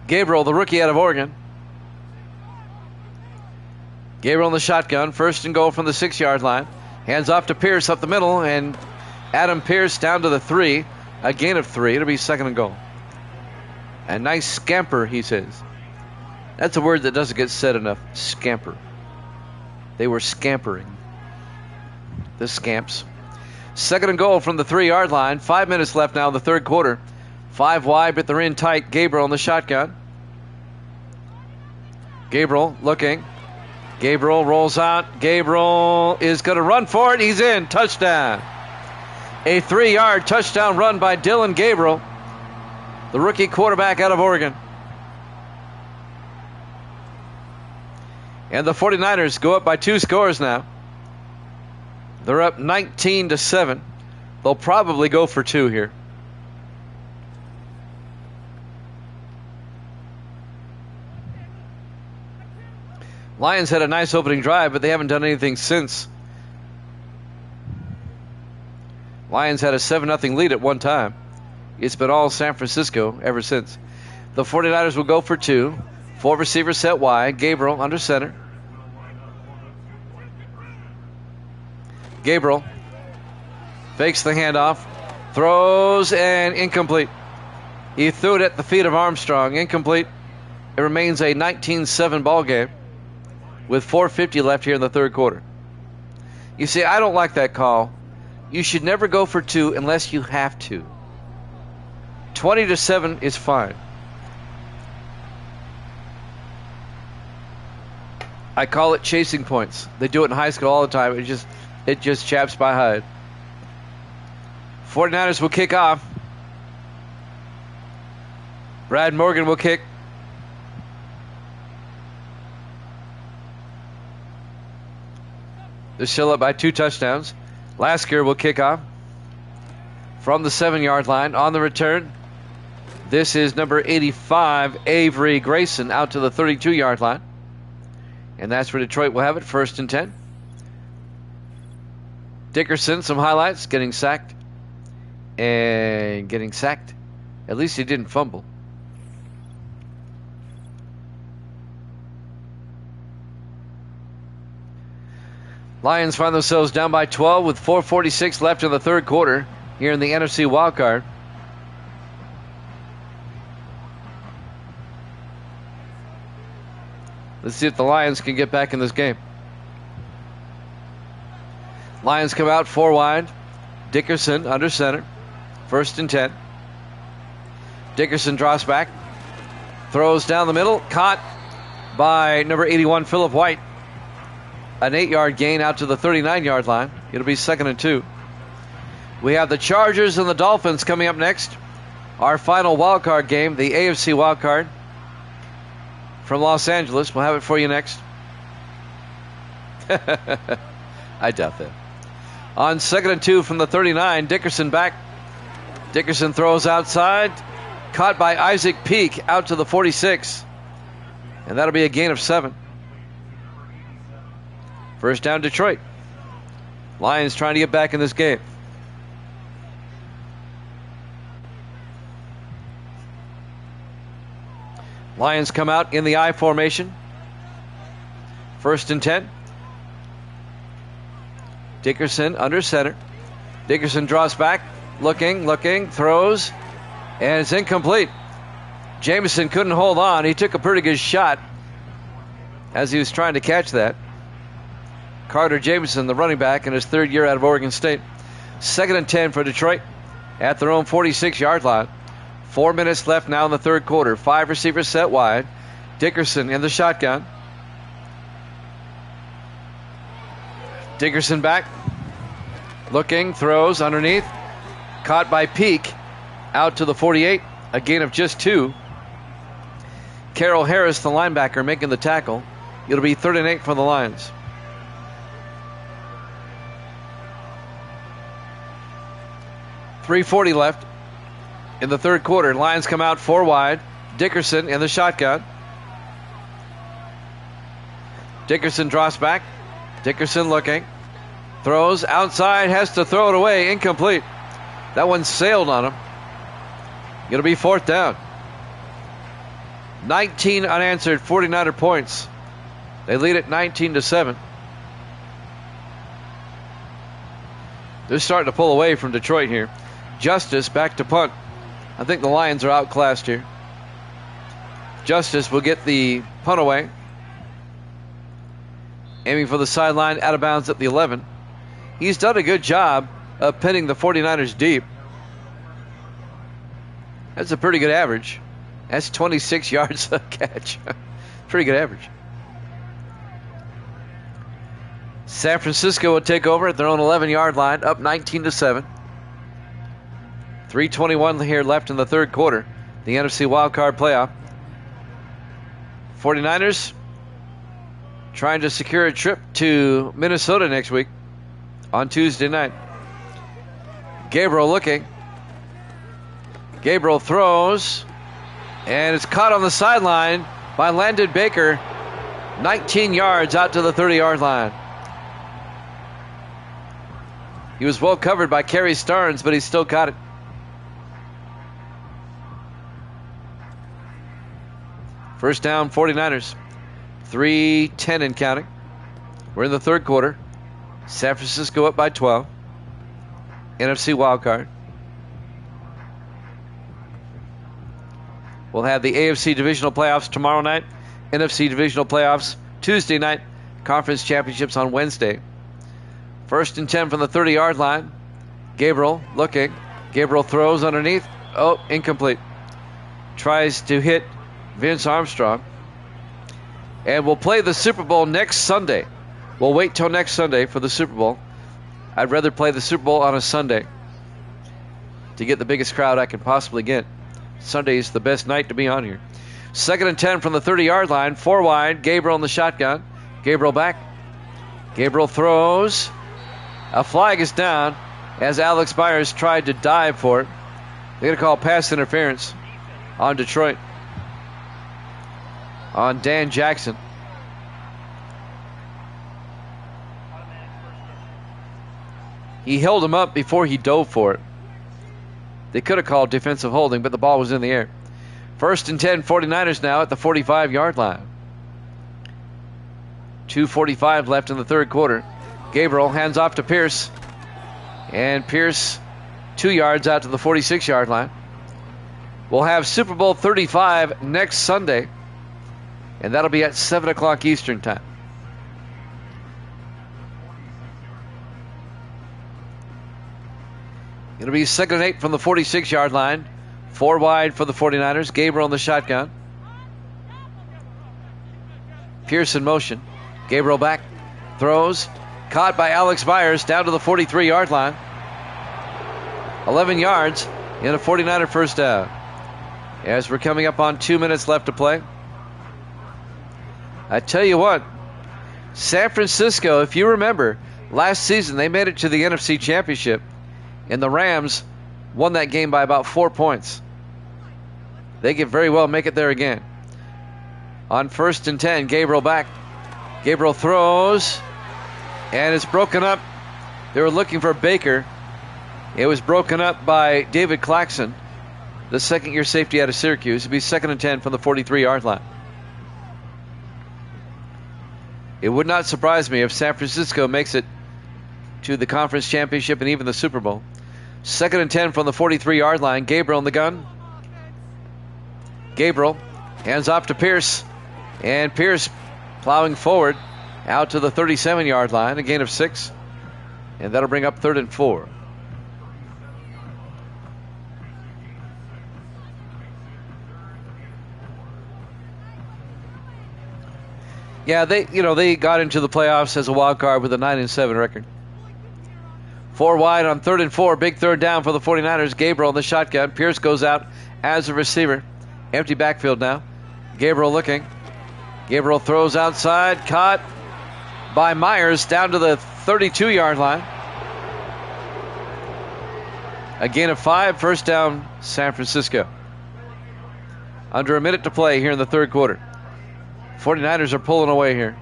Gabriel, the rookie out of Oregon. Gabriel in the shotgun. First and goal from the 6-yard line. Hands off to Pierce up the middle, and Adam Pierce down to the 3. A gain of 3. It'll be 2nd and goal. A nice scamper, he says. That's a word that doesn't get said enough. Scamper. They were scampering. The scamps. 2nd and goal from the 3-yard line. 5 minutes left now in the 3rd quarter. 5 wide, but they're in tight. Gabriel in the shotgun. Gabriel looking. Gabriel rolls out. Gabriel is going to run for it. He's in. Touchdown. A 3-yard touchdown run by Dylan Gabriel, the rookie quarterback out of Oregon. And the 49ers go up by 2 scores now. They're up 19-7. They'll probably go for 2 here. Lions had a nice opening drive, but they haven't done anything since. Lions had a 7-0 lead at one time. It's been all San Francisco ever since. The 49ers will go for 2. 4 receivers set wide. Gabriel under center. Gabriel fakes the handoff. Throws and incomplete. He threw it at the feet of Armstrong. Incomplete. It remains a 19-7 ball game with 4:50 left here in the 3rd quarter. You see, I don't like that call. You should never go for 2 unless you have to. 20-7 is fine. I call it chasing points. They do it in high school all the time. It just chaps my hide. 49ers will kick off. Brad Morgan will kick. They're still up by 2 touchdowns. Lasker will kick off from the 7-yard line. On the return, this is number 85, Avery Grayson, out to the 32-yard line. And that's where Detroit will have it, 1st and 10. Dickerson, some highlights, getting sacked. And getting sacked. At least he didn't fumble. Lions find themselves down by 12 with 4:46 left in the third quarter here in the NFC Wildcard. Let's see if the Lions can get back in this game. Lions come out 4 wide. Dickerson under center. 1st and 10. Dickerson drops back. Throws down the middle. Caught by number 81, Philip White. An 8-yard gain out to the 39-yard line. It'll be 2nd and 2. We have the Chargers and the Dolphins coming up next. Our final wildcard game, the AFC wildcard from Los Angeles. We'll have it for you next. I doubt that. On 2nd and 2 from the 39, Dickerson back. Dickerson throws outside. Caught by Isaac Peak out to the 46. And that'll be a gain of 7. First down, Detroit. Lions trying to get back in this game. Lions come out in the I formation. 1st and 10. Dickerson under center. Dickerson draws back. Looking, throws. And it's incomplete. Jameson couldn't hold on. He took a pretty good shot as he was trying to catch that. Carter Jameson, the running back, in his 3rd year out of Oregon State. 2nd and 10 for Detroit at their own 46-yard line. 4 minutes left now in the third quarter. 5 receivers set wide. Dickerson in the shotgun. Dickerson back. Looking, throws underneath. Caught by Peak out to the 48. A gain of just 2. Carroll Harris, the linebacker, making the tackle. It'll be 3rd and 8 for the Lions. .340 left in the third quarter. Lions come out 4 wide. Dickerson in the shotgun. Dickerson drops back. Dickerson looking. Throws outside. Has to throw it away. Incomplete. That one sailed on him. It'll be 4th down. 19 unanswered 49er points. They lead it 19-7. They're starting to pull away from Detroit here. Justice back to punt. I think the Lions are outclassed here. Justice will get the punt away. Aiming for the sideline, out of bounds at the 11. He's done a good job of pinning the 49ers deep. That's a pretty good average. That's 26 yards a catch. Pretty good average. San Francisco will take over at their own 11-yard line, up 19-7. 3:21 here left in the third quarter. The NFC wildcard playoff. 49ers trying to secure a trip to Minnesota next week on Tuesday night. Gabriel looking. Gabriel throws. And it's caught on the sideline by Landon Baker. 19 yards out to the 30-yard line. He was well covered by Kerry Starnes, but he still caught it. First down, 49ers. 3:10 and counting. We're in the third quarter. San Francisco up by 12. NFC wildcard. We'll have the AFC divisional playoffs tomorrow night. NFC divisional playoffs Tuesday night. Conference championships on Wednesday. 1st and 10 from the 30-yard line. Gabriel looking. Gabriel throws underneath. Oh, incomplete. Tries to hit Vince Armstrong. And we'll play the Super Bowl next Sunday. We'll wait till next Sunday for the Super Bowl. I'd rather play the Super Bowl on a Sunday. to get the biggest crowd I can possibly get. Sunday's the best night to be on here. 2nd and 10 from the 30-yard line. 4 wide. Gabriel in the shotgun. Gabriel back. Gabriel throws. A flag is down as Alex Byers tried to dive for it. They're going to call pass interference on Detroit. On Dan Jackson. He held him up before he dove for it. They could have called defensive holding, but the ball was in the air. 1st and 10, 49ers now at the 45-yard line. 2:45 left in the third quarter. Gabriel hands off to Pierce. And Pierce 2 yards out to the 46-yard line. We'll have Super Bowl 35 next Sunday. And that'll be at 7 o'clock Eastern time. It'll be 2nd and 8 from the 46-yard line. 4 wide for the 49ers. Gabriel in the shotgun. Pierce in motion. Gabriel back. Throws. Caught by Alex Byers down to the 43-yard line. 11 yards and a 49er first down. As we're coming up on 2 minutes left to play. I tell you what, San Francisco, if you remember, last season they made it to the NFC Championship, and the Rams won that game by about 4 points. They could very well make it there again. On 1st and 10, Gabriel back. Gabriel throws, and it's broken up. They were looking for Baker. It was broken up by David Claxton, the second-year safety out of Syracuse. It'll be 2nd and 10 from the 43-yard line. It would not surprise me if San Francisco makes it to the conference championship and even the Super Bowl. 2nd and 10 from the 43-yard line. Gabriel in the gun. Gabriel hands off to Pierce. And Pierce plowing forward out to the 37-yard line. A gain of 6. And that'll bring up 3rd and 4. Yeah, they got into the playoffs as a wild card with a 9-7 record. 4 wide on 3rd and 4. Big third down for the 49ers. Gabriel in the shotgun. Pierce goes out as a receiver. Empty backfield now. Gabriel looking. Gabriel throws outside. Caught by Myers down to the 32-yard line. A gain of 5. First down, San Francisco. Under a minute to play here in the third quarter. 49ers are pulling away here.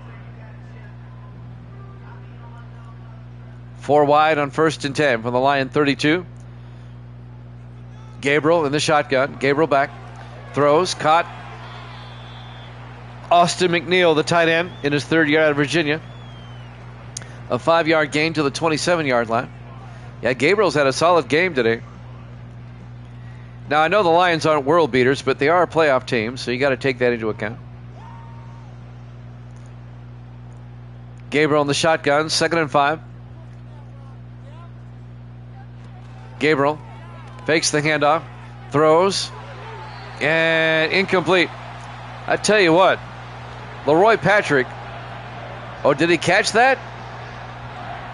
4 wide on 1st and 10 from the Lion 32. Gabriel in the shotgun. Gabriel back. Throws. Caught. Austin McNeil, the tight end, in his 3rd year out of Virginia. A 5-yard gain to the 27-yard line. Yeah, Gabriel's had a solid game today. Now, I know the Lions aren't world beaters, but they are a playoff team, so you got to take that into account. Gabriel in the shotgun, 2nd and 5. Gabriel fakes the handoff, throws, and incomplete. I tell you what, Leroy Patrick, oh, did he catch that?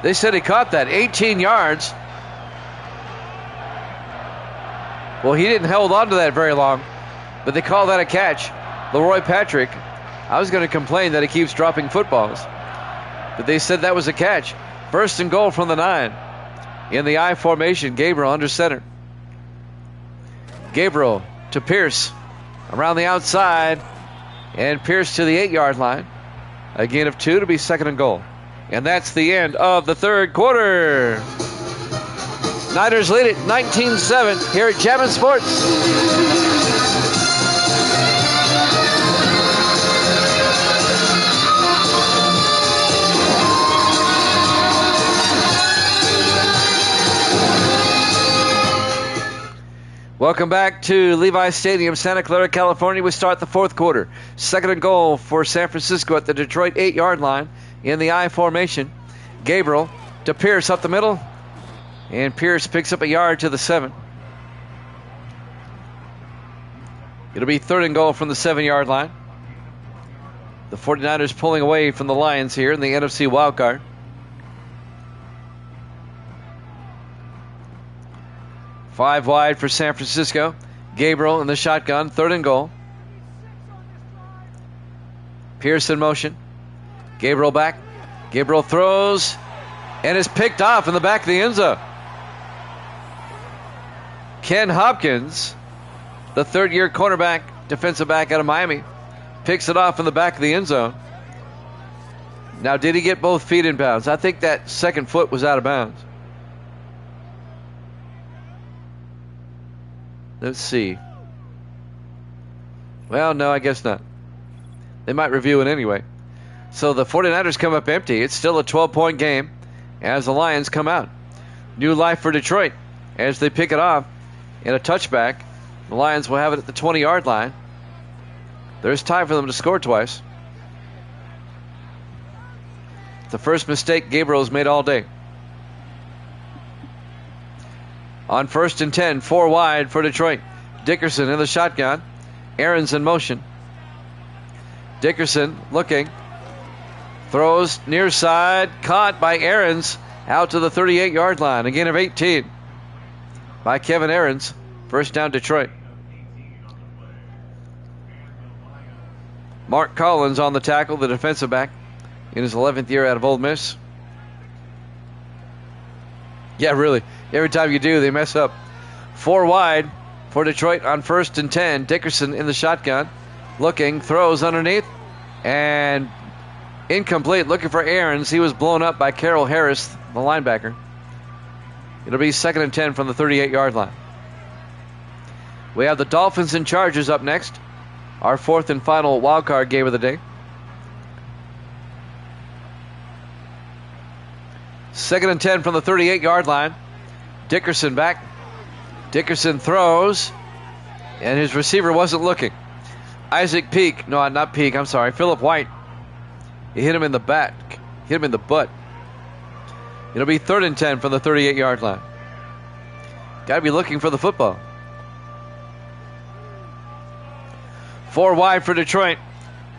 They said he caught that, 18 yards. Well, he didn't hold on to that very long, but they call that a catch. Leroy Patrick, I was going to complain that he keeps dropping footballs, but they said that was a catch. 1st and goal from the 9. In the I formation, Gabriel under center. Gabriel to Pierce. Around the outside. And Pierce to the 8-yard line. A gain of 2 to be 2nd and goal. And that's the end of the third quarter. Niners lead it 19-7 here at Chapman Sports. Welcome back to Levi Stadium, Santa Clara, California. We start the fourth quarter. 2nd and goal for San Francisco at the Detroit 8-yard line in the I formation. Gabriel to Pierce up the middle. And Pierce picks up a yard to the 7. It'll be 3rd and goal from the 7-yard line. The 49ers pulling away from the Lions here in the NFC Wildcard. 5 wide for San Francisco. Gabriel in the shotgun, 3rd and goal. Pierce in motion. Gabriel back. Gabriel throws and is picked off in the back of the end zone. Ken Hopkins, the 3rd-year cornerback, defensive back out of Miami, picks it off in the back of the end zone. Now, did he get both feet in bounds? I think that second foot was out of bounds. Let's see. Well, no, I guess not. They might review it anyway. So the 49ers come up empty. It's still a 12-point game as the Lions come out. New life for Detroit as they pick it off in a touchback. The Lions will have it at the 20-yard line. There's time for them to score twice. The first mistake Gabriel's made all day. On 1st and 10, 4 wide for Detroit. Dickerson in the shotgun. Aaron's in motion. Dickerson looking. Throws near side. Caught by Aaron's out to the 38-yard line. A gain of 18 by Kevin Aaron's. First down, Detroit. Mark Collins on the tackle, the defensive back, in his 11th year out of Ole Miss. Yeah, really. Every time you do, they mess up. 4 wide for Detroit on 1st and 10. Dickerson in the shotgun. Looking, throws underneath, and incomplete. Looking for Aaron's. He was blown up by Carroll Harris, the linebacker. It'll be 2nd and 10 from the 38-yard line. We have the Dolphins and Chargers up next. Our 4th and final wildcard game of the day. 2nd and 10 from the 38-yard line. Dickerson back. Dickerson throws, and his receiver wasn't looking. Isaac Peak, no, not Peak, I'm sorry, Philip White. He hit him in the back, hit him in the butt. It'll be 3rd and 10 from the 38-yard line. Got to be looking for the football. 4 wide for Detroit.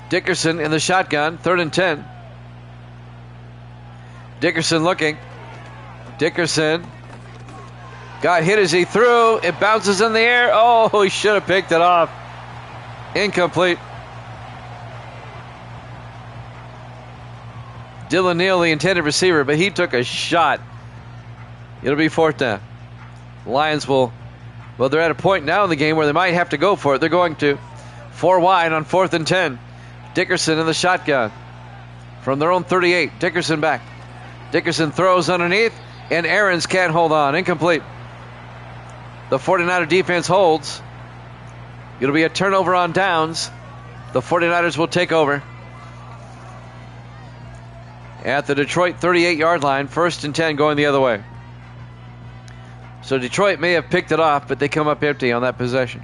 Dickerson in the shotgun, 3rd and 10. Dickerson looking. Dickerson got hit as he threw. It bounces in the air. Oh, he should have picked it off. Incomplete. Dylan Neal, the intended receiver, but he took a shot. It'll be 4th down. Lions will, well, they're at a point now in the game where they might have to go for it. They're going to. 4 wide on 4th and 10. Dickerson in the shotgun from their own 38. Dickerson back. Dickerson throws underneath, and Aaron's can't hold on. Incomplete. The 49er defense holds. It'll be a turnover on downs. The 49ers will take over at the Detroit 38-yard line. 1st and 10 going the other way. So Detroit may have picked it off, but they come up empty on that possession.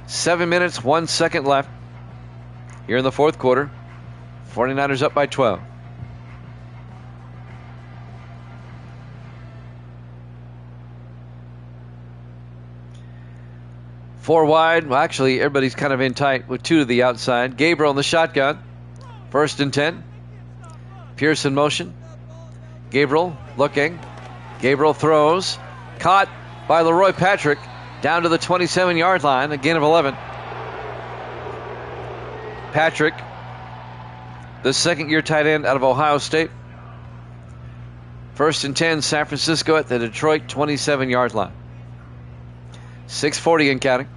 7 minutes, 1 second left here in the 4th quarter. 49ers up by 12. Four wide. Well, actually, everybody's kind of in tight with 2 to the outside. Gabriel in the shotgun. 1st and 10. Pierce in motion. Gabriel looking. Gabriel throws. Caught by Leroy Patrick down to the 27-yard line. A gain of 11. Patrick, the 2nd-year tight end out of Ohio State. 1st and 10, San Francisco at the Detroit 27-yard line. 6:40 and counting.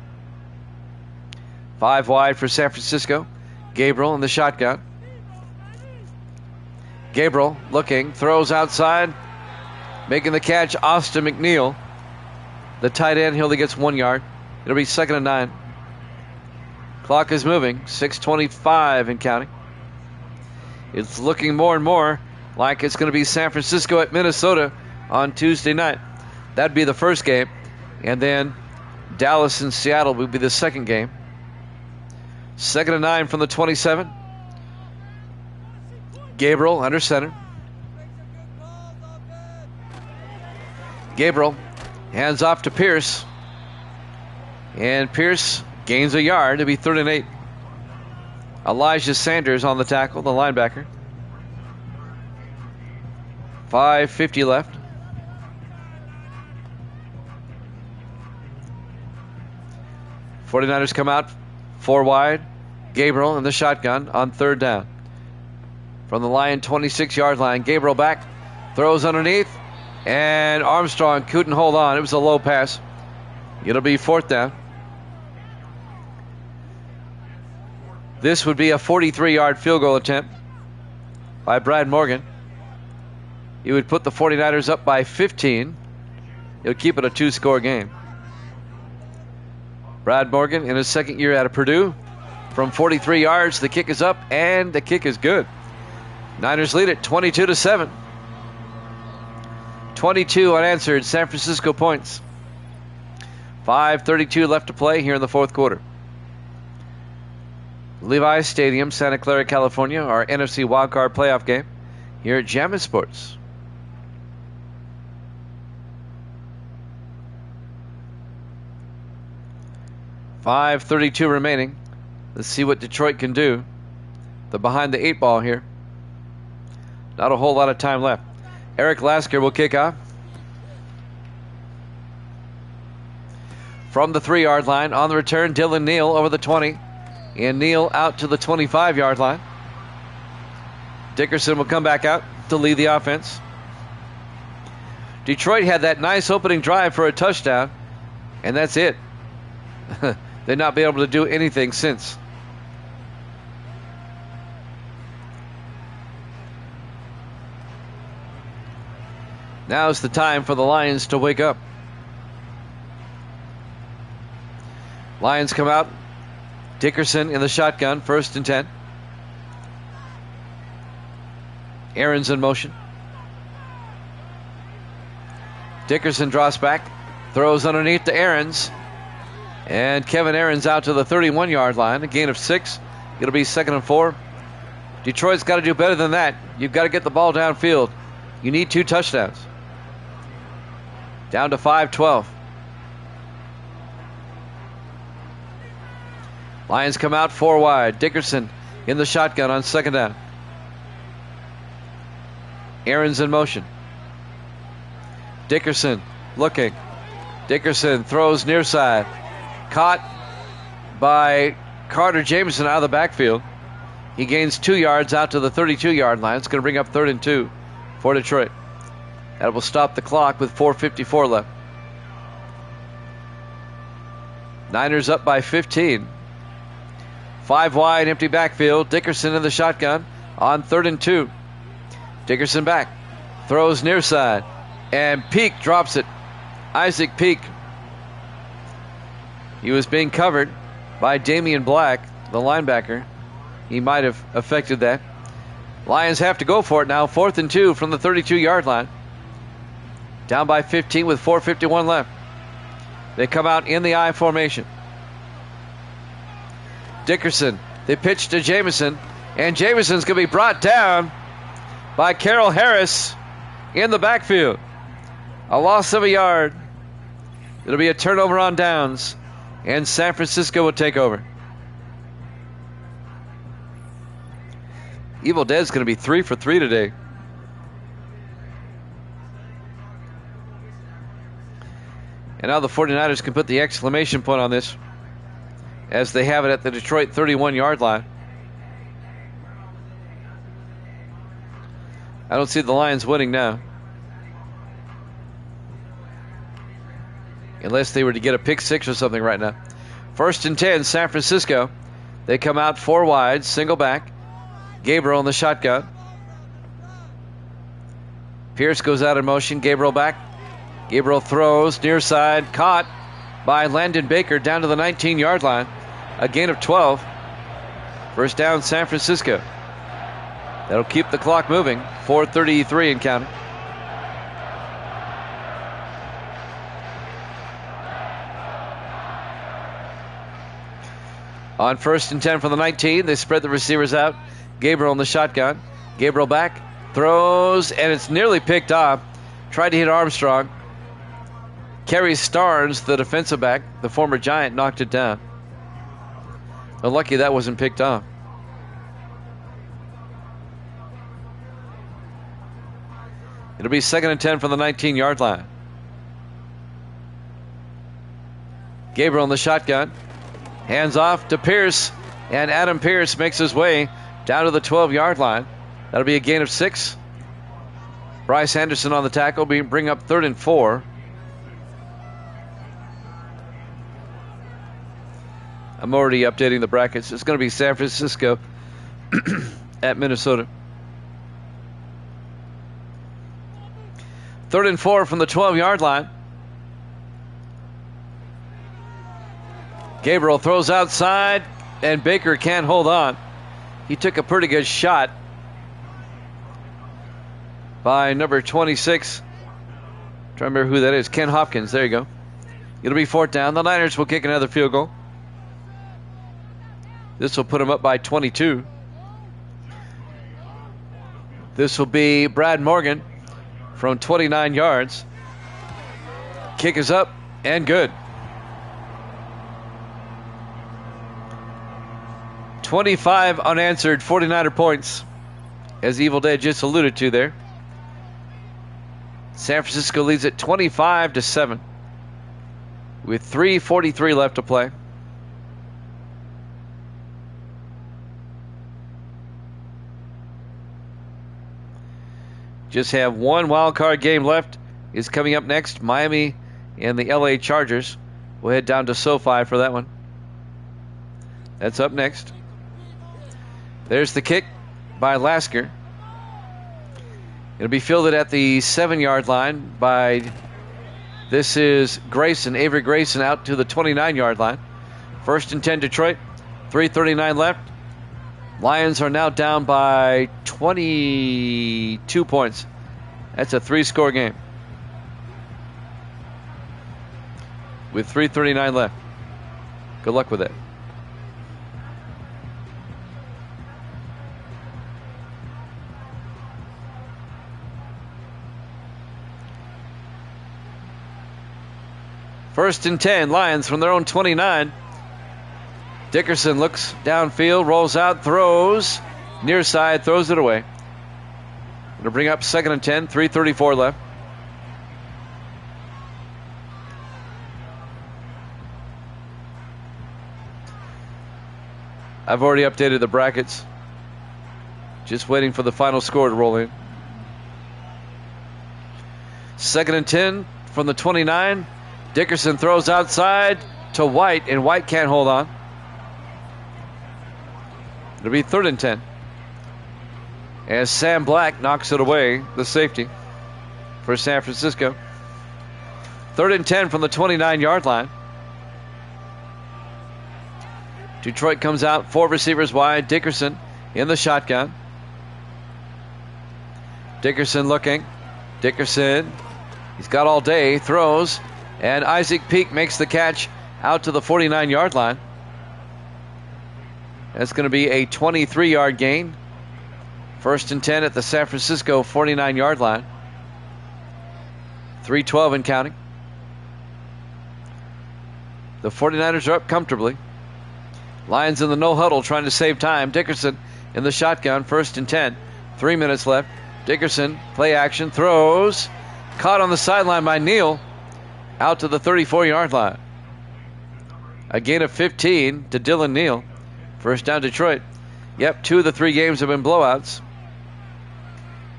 5 wide for San Francisco. Gabriel in the shotgun. Gabriel looking, throws outside. Making the catch, Austin McNeil. The tight end, he only gets 1 yard. It'll be 2nd and 9. Clock is moving. 6:25 and counting. It's looking more and more like it's going to be San Francisco at Minnesota on Tuesday night. That'd be the first game. And then Dallas and Seattle would be the second game. 2nd and 9 from the 27. Gabriel under center. Gabriel hands off to Pierce. And Pierce gains a yard. It'll be 3rd and 8. Elijah Sanders on the tackle, the linebacker. 5:50 left. 49ers come out 4 wide. Gabriel in the shotgun on 3rd down. From the Lion 26-yard line, Gabriel back, throws underneath, and Armstrong couldn't hold on. It was a low pass. It'll be 4th down. This would be a 43-yard field goal attempt by Brad Morgan. He would put the 49ers up by 15. He'll keep it a 2-score game. Brad Morgan in his 2nd year out of Purdue. From 43 yards, the kick is up, and the kick is good. Niners lead it 22-7. 22 unanswered San Francisco points. 5:32 left to play here in the 4th quarter. Levi's Stadium, Santa Clara, California, our NFC Wildcard playoff game here at Jammin' Sports. $5:32 remaining. Let's see what Detroit can do. They're behind the 8 ball here. Not a whole lot of time left. Eric Lasker will kick off. From the 3-yard line, on the return, Dylan Neal over the 20. And Neal out to the 25-yard line. Dickerson will come back out to lead the offense. Detroit had that nice opening drive for a touchdown, and that's it. They've not been able to do anything since. Now's the time for the Lions to wake up. Lions come out. Dickerson in the shotgun, 1st and 10. Aaron's in motion. Dickerson draws back, throws underneath to Aaron's. And Kevin Aaron's out to the 31-yard line, a gain of 6. It'll be 2nd and 4. Detroit's got to do better than that. You've got to get the ball downfield. You need 2 touchdowns. Down to 5:12. Lions come out 4 wide. Dickerson in the shotgun on 2nd down. Aaron's in motion. Dickerson looking. Dickerson throws near side. Caught by Carter Jameson out of the backfield. He gains 2 yards out to the 32-yard line. It's going to bring up 3rd and 2 for Detroit. That will stop the clock with 4:54 left. Niners up by 15. 5 wide, empty backfield. Dickerson in the shotgun on 3rd and 2. Dickerson back. Throws near side. And Peak drops it. Isaac Peak. He was being covered by Damian Black, the linebacker. He might have affected that. Lions have to go for it now. 4th and 2 from the 32-yard line. Down by 15 with 4:51 left. They come out in the I formation. Dickerson. They pitch to Jameson. And Jameson's going to be brought down by Carroll Harris in the backfield. A loss of a yard. It'll be a turnover on downs. And San Francisco will take over. Evil Dead's going to be 3 for 3 today. And now the 49ers can put the exclamation point on this, as they have it at the Detroit 31-yard line. I don't see the Lions winning now, unless they were to get a pick 6 or something right now. 1st and 10, San Francisco. They come out 4 wide, single back. Gabriel in the shotgun. Pierce goes out in motion. Gabriel back. Gabriel throws near side, caught by Landon Baker down to the 19-yard line. A gain of 12. 1st down, San Francisco. That'll keep the clock moving. 4:33 and counting. On 1st and 10 from the 19, they spread the receivers out. Gabriel in the shotgun. Gabriel back, throws, and it's nearly picked off. Tried to hit Armstrong. Kerry Starnes, the defensive back, the former Giant, knocked it down. But lucky that wasn't picked off. It'll be 2nd and 10 from the 19-yard line. Gabriel in the shotgun. Hands off to Pierce, and Adam Pierce makes his way down to the 12-yard line. That'll be a gain of 6. Bryce Anderson on the tackle, bring up 3rd and 4. I'm already updating the brackets. It's going to be San Francisco at Minnesota. 3rd and 4 from the 12-yard line. Gabriel throws outside, and Baker can't hold on. He took a pretty good shot by number 26. Trying to remember who that is. Ken Hopkins. There you go. It'll be 4th down. The Niners will kick another field goal. This will put them up by 22. This will be Brad Morgan from 29 yards. Kick is up and good. 25 unanswered 49er points, as Evil Dead just alluded to there. San Francisco leads it 25-7 with 3:43 left to play. Just have one wild card game left. Is coming up next. Miami and the LA Chargers. We'll head down to SoFi for that one. That's up next. There's the kick by Lasker. It'll be fielded at the 7-yard line by, this is Grayson, Avery Grayson, out to the 29-yard line. 1st and 10 Detroit. 3:39 left. Lions are now down by 22 points. That's a 3-score game with 3:39 left. Good luck with that. First and 10, Lions from their own 29. Dickerson looks downfield, rolls out, throws, near side, throws it away. It'll bring up 2nd and 10, 3:34 left. I've already updated the brackets. Just waiting for the final score to roll in. 2nd and 10 from the 29. Dickerson throws outside to White, and White can't hold on. It'll be 3rd and 10. As Sam Black knocks it away, the safety for San Francisco. 3rd and 10 from the 29-yard line. Detroit comes out, 4 receivers wide. Dickerson in the shotgun. Dickerson looking. Dickerson, he's got all day, throws. And Isaac Peak makes the catch out to the 49-yard line. That's going to be a 23-yard gain. 1st and 10 at the San Francisco 49-yard line. 3:12 and counting. The 49ers are up comfortably. Lions in the no huddle trying to save time. Dickerson in the shotgun. 1st and 10. 3 minutes left. Dickerson, play action, throws. Caught on the sideline by Neal. Out to the 34-yard line. A gain of 15 to Dylan Neal. 1st down Detroit. Yep, 2 of the 3 games have been blowouts.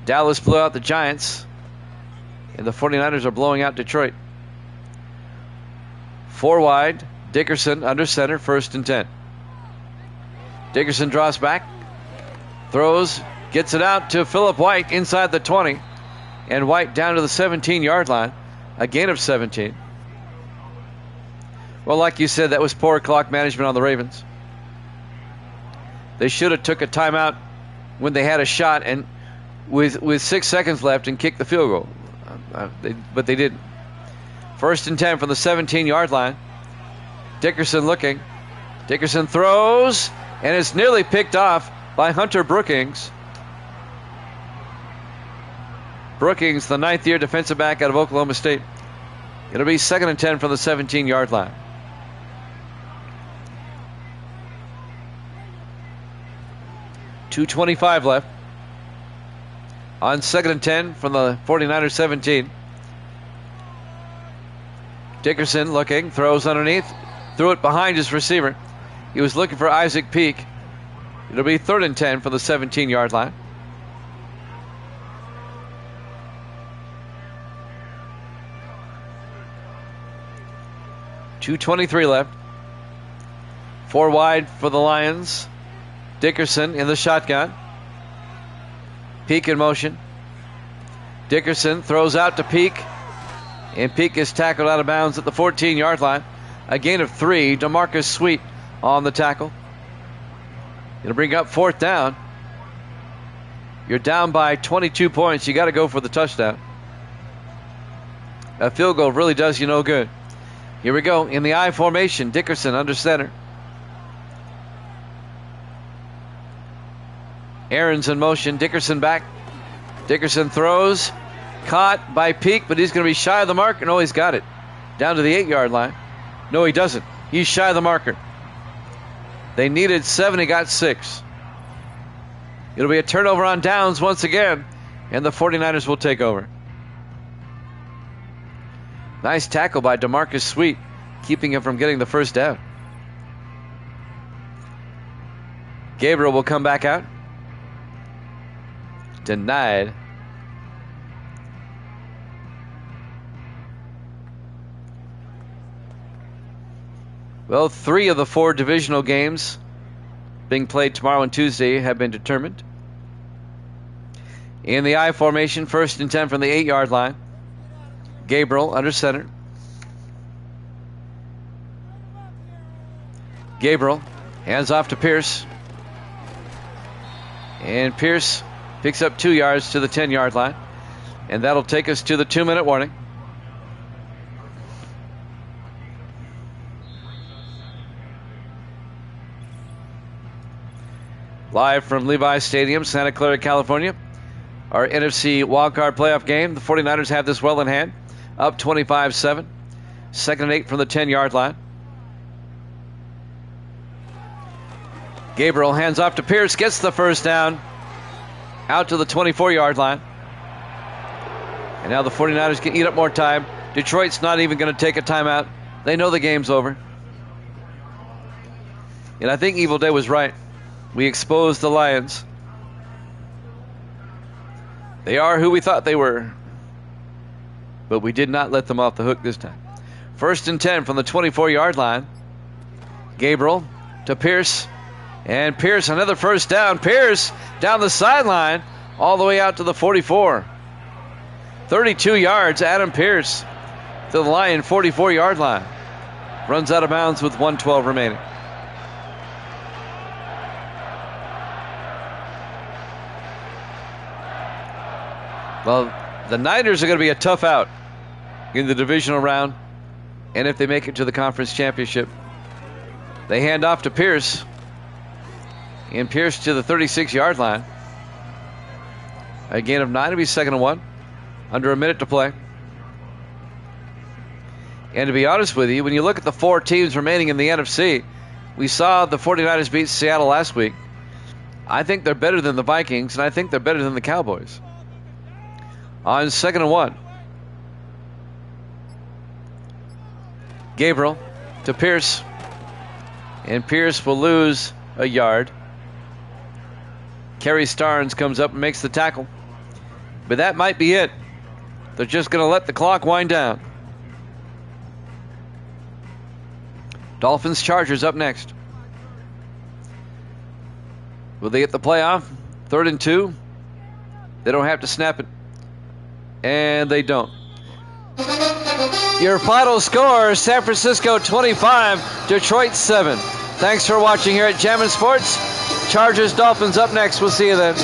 Dallas blew out the Giants, and the 49ers are blowing out Detroit. 4 wide. Dickerson under center. 1st and 10. Dickerson draws back. Throws. Gets it out to Philip White inside the 20. And White down to the 17-yard line. A gain of 17. Well, like you said, that was poor clock management on the Ravens. They should have took a timeout when they had a shot and with 6 seconds left and kicked the field goal. But they didn't. 1st and 10 from the 17-yard line. Dickerson looking. Dickerson throws, and it's nearly picked off by Hunter Brookings. Brookings, the 9th-year defensive back out of Oklahoma State. It'll be 2nd and 10 from the 17-yard line. .225 left. On 2nd and 10 from the 49ers 17. Dickerson looking, throws underneath, threw it behind his receiver. He was looking for Isaac Peak. It'll be 3rd and 10 from the 17-yard line. .223 left. 4 wide for the Lions. Dickerson in the shotgun. Peak in motion. Dickerson throws out to Peak. And Peak is tackled out of bounds at the 14-yard line. A gain of 3. DeMarcus Sweet on the tackle. It'll bring up 4th down. You're down by 22 points. You got to go for the touchdown. A field goal really does you no good. Here we go in the I formation. Dickerson under center. Aaron's in motion. Dickerson back. Dickerson throws. Caught by Peak, but he's going to be shy of the marker. No, he's got it. Down to the 8-yard line. No, he doesn't. He's shy of the marker. They needed 7. He got 6. It'll be a turnover on downs once again, and the 49ers will take over. Nice tackle by DeMarcus Sweet, keeping him from getting the first down. Gabriel will come back out. Denied. Well, 3 of the 4 divisional games being played tomorrow and Tuesday have been determined. In the I formation, 1st and 10 from the 8-yard line. Gabriel under center. Gabriel hands off to Pierce. And Pierce picks up 2 yards to the 10-yard line. And that'll take us to the 2-minute warning. Live from Levi's Stadium, Santa Clara, California. Our NFC Wildcard playoff game. The 49ers have this well in hand. Up 25-7. 2nd and 8 from the 10-yard line. Gabriel hands off to Pierce. Gets the first down. Out to the 24-yard line. And now the 49ers can eat up more time. Detroit's not even going to take a timeout. They know the game's over. And I think Evil Day was right. We exposed the Lions. They are who we thought they were. But we did not let them off the hook this time. 1st and 10 from the 24-yard line. Gabriel to Pierce. And Pierce, another first down. Pierce down the sideline all the way out to the 44. 32 yards, Adam Pierce to the Lion 44-yard line. Runs out of bounds with 1:12 remaining. Well, the Niners are going to be a tough out in the divisional round, and if they make it to the conference championship. They hand off to Pierce, and Pierce to the 36-yard line. A gain of 9 to be 2nd and 1. Under a minute to play. And to be honest with you, when you look at the 4 teams remaining in the NFC, we saw the 49ers beat Seattle last week. I think they're better than the Vikings, and I think they're better than the Cowboys. On 2nd and 1. Gabriel to Pierce. And Pierce will lose a yard. Kerry Starnes comes up and makes the tackle. But that might be it. They're just going to let the clock wind down. Dolphins Chargers up next. Will they get the playoff? 3rd and 2. They don't have to snap it. And they don't. Your final score, San Francisco 25, Detroit 7. Thanks for watching here at Jammin' Sports. Chargers Dolphins up next. We'll see you then.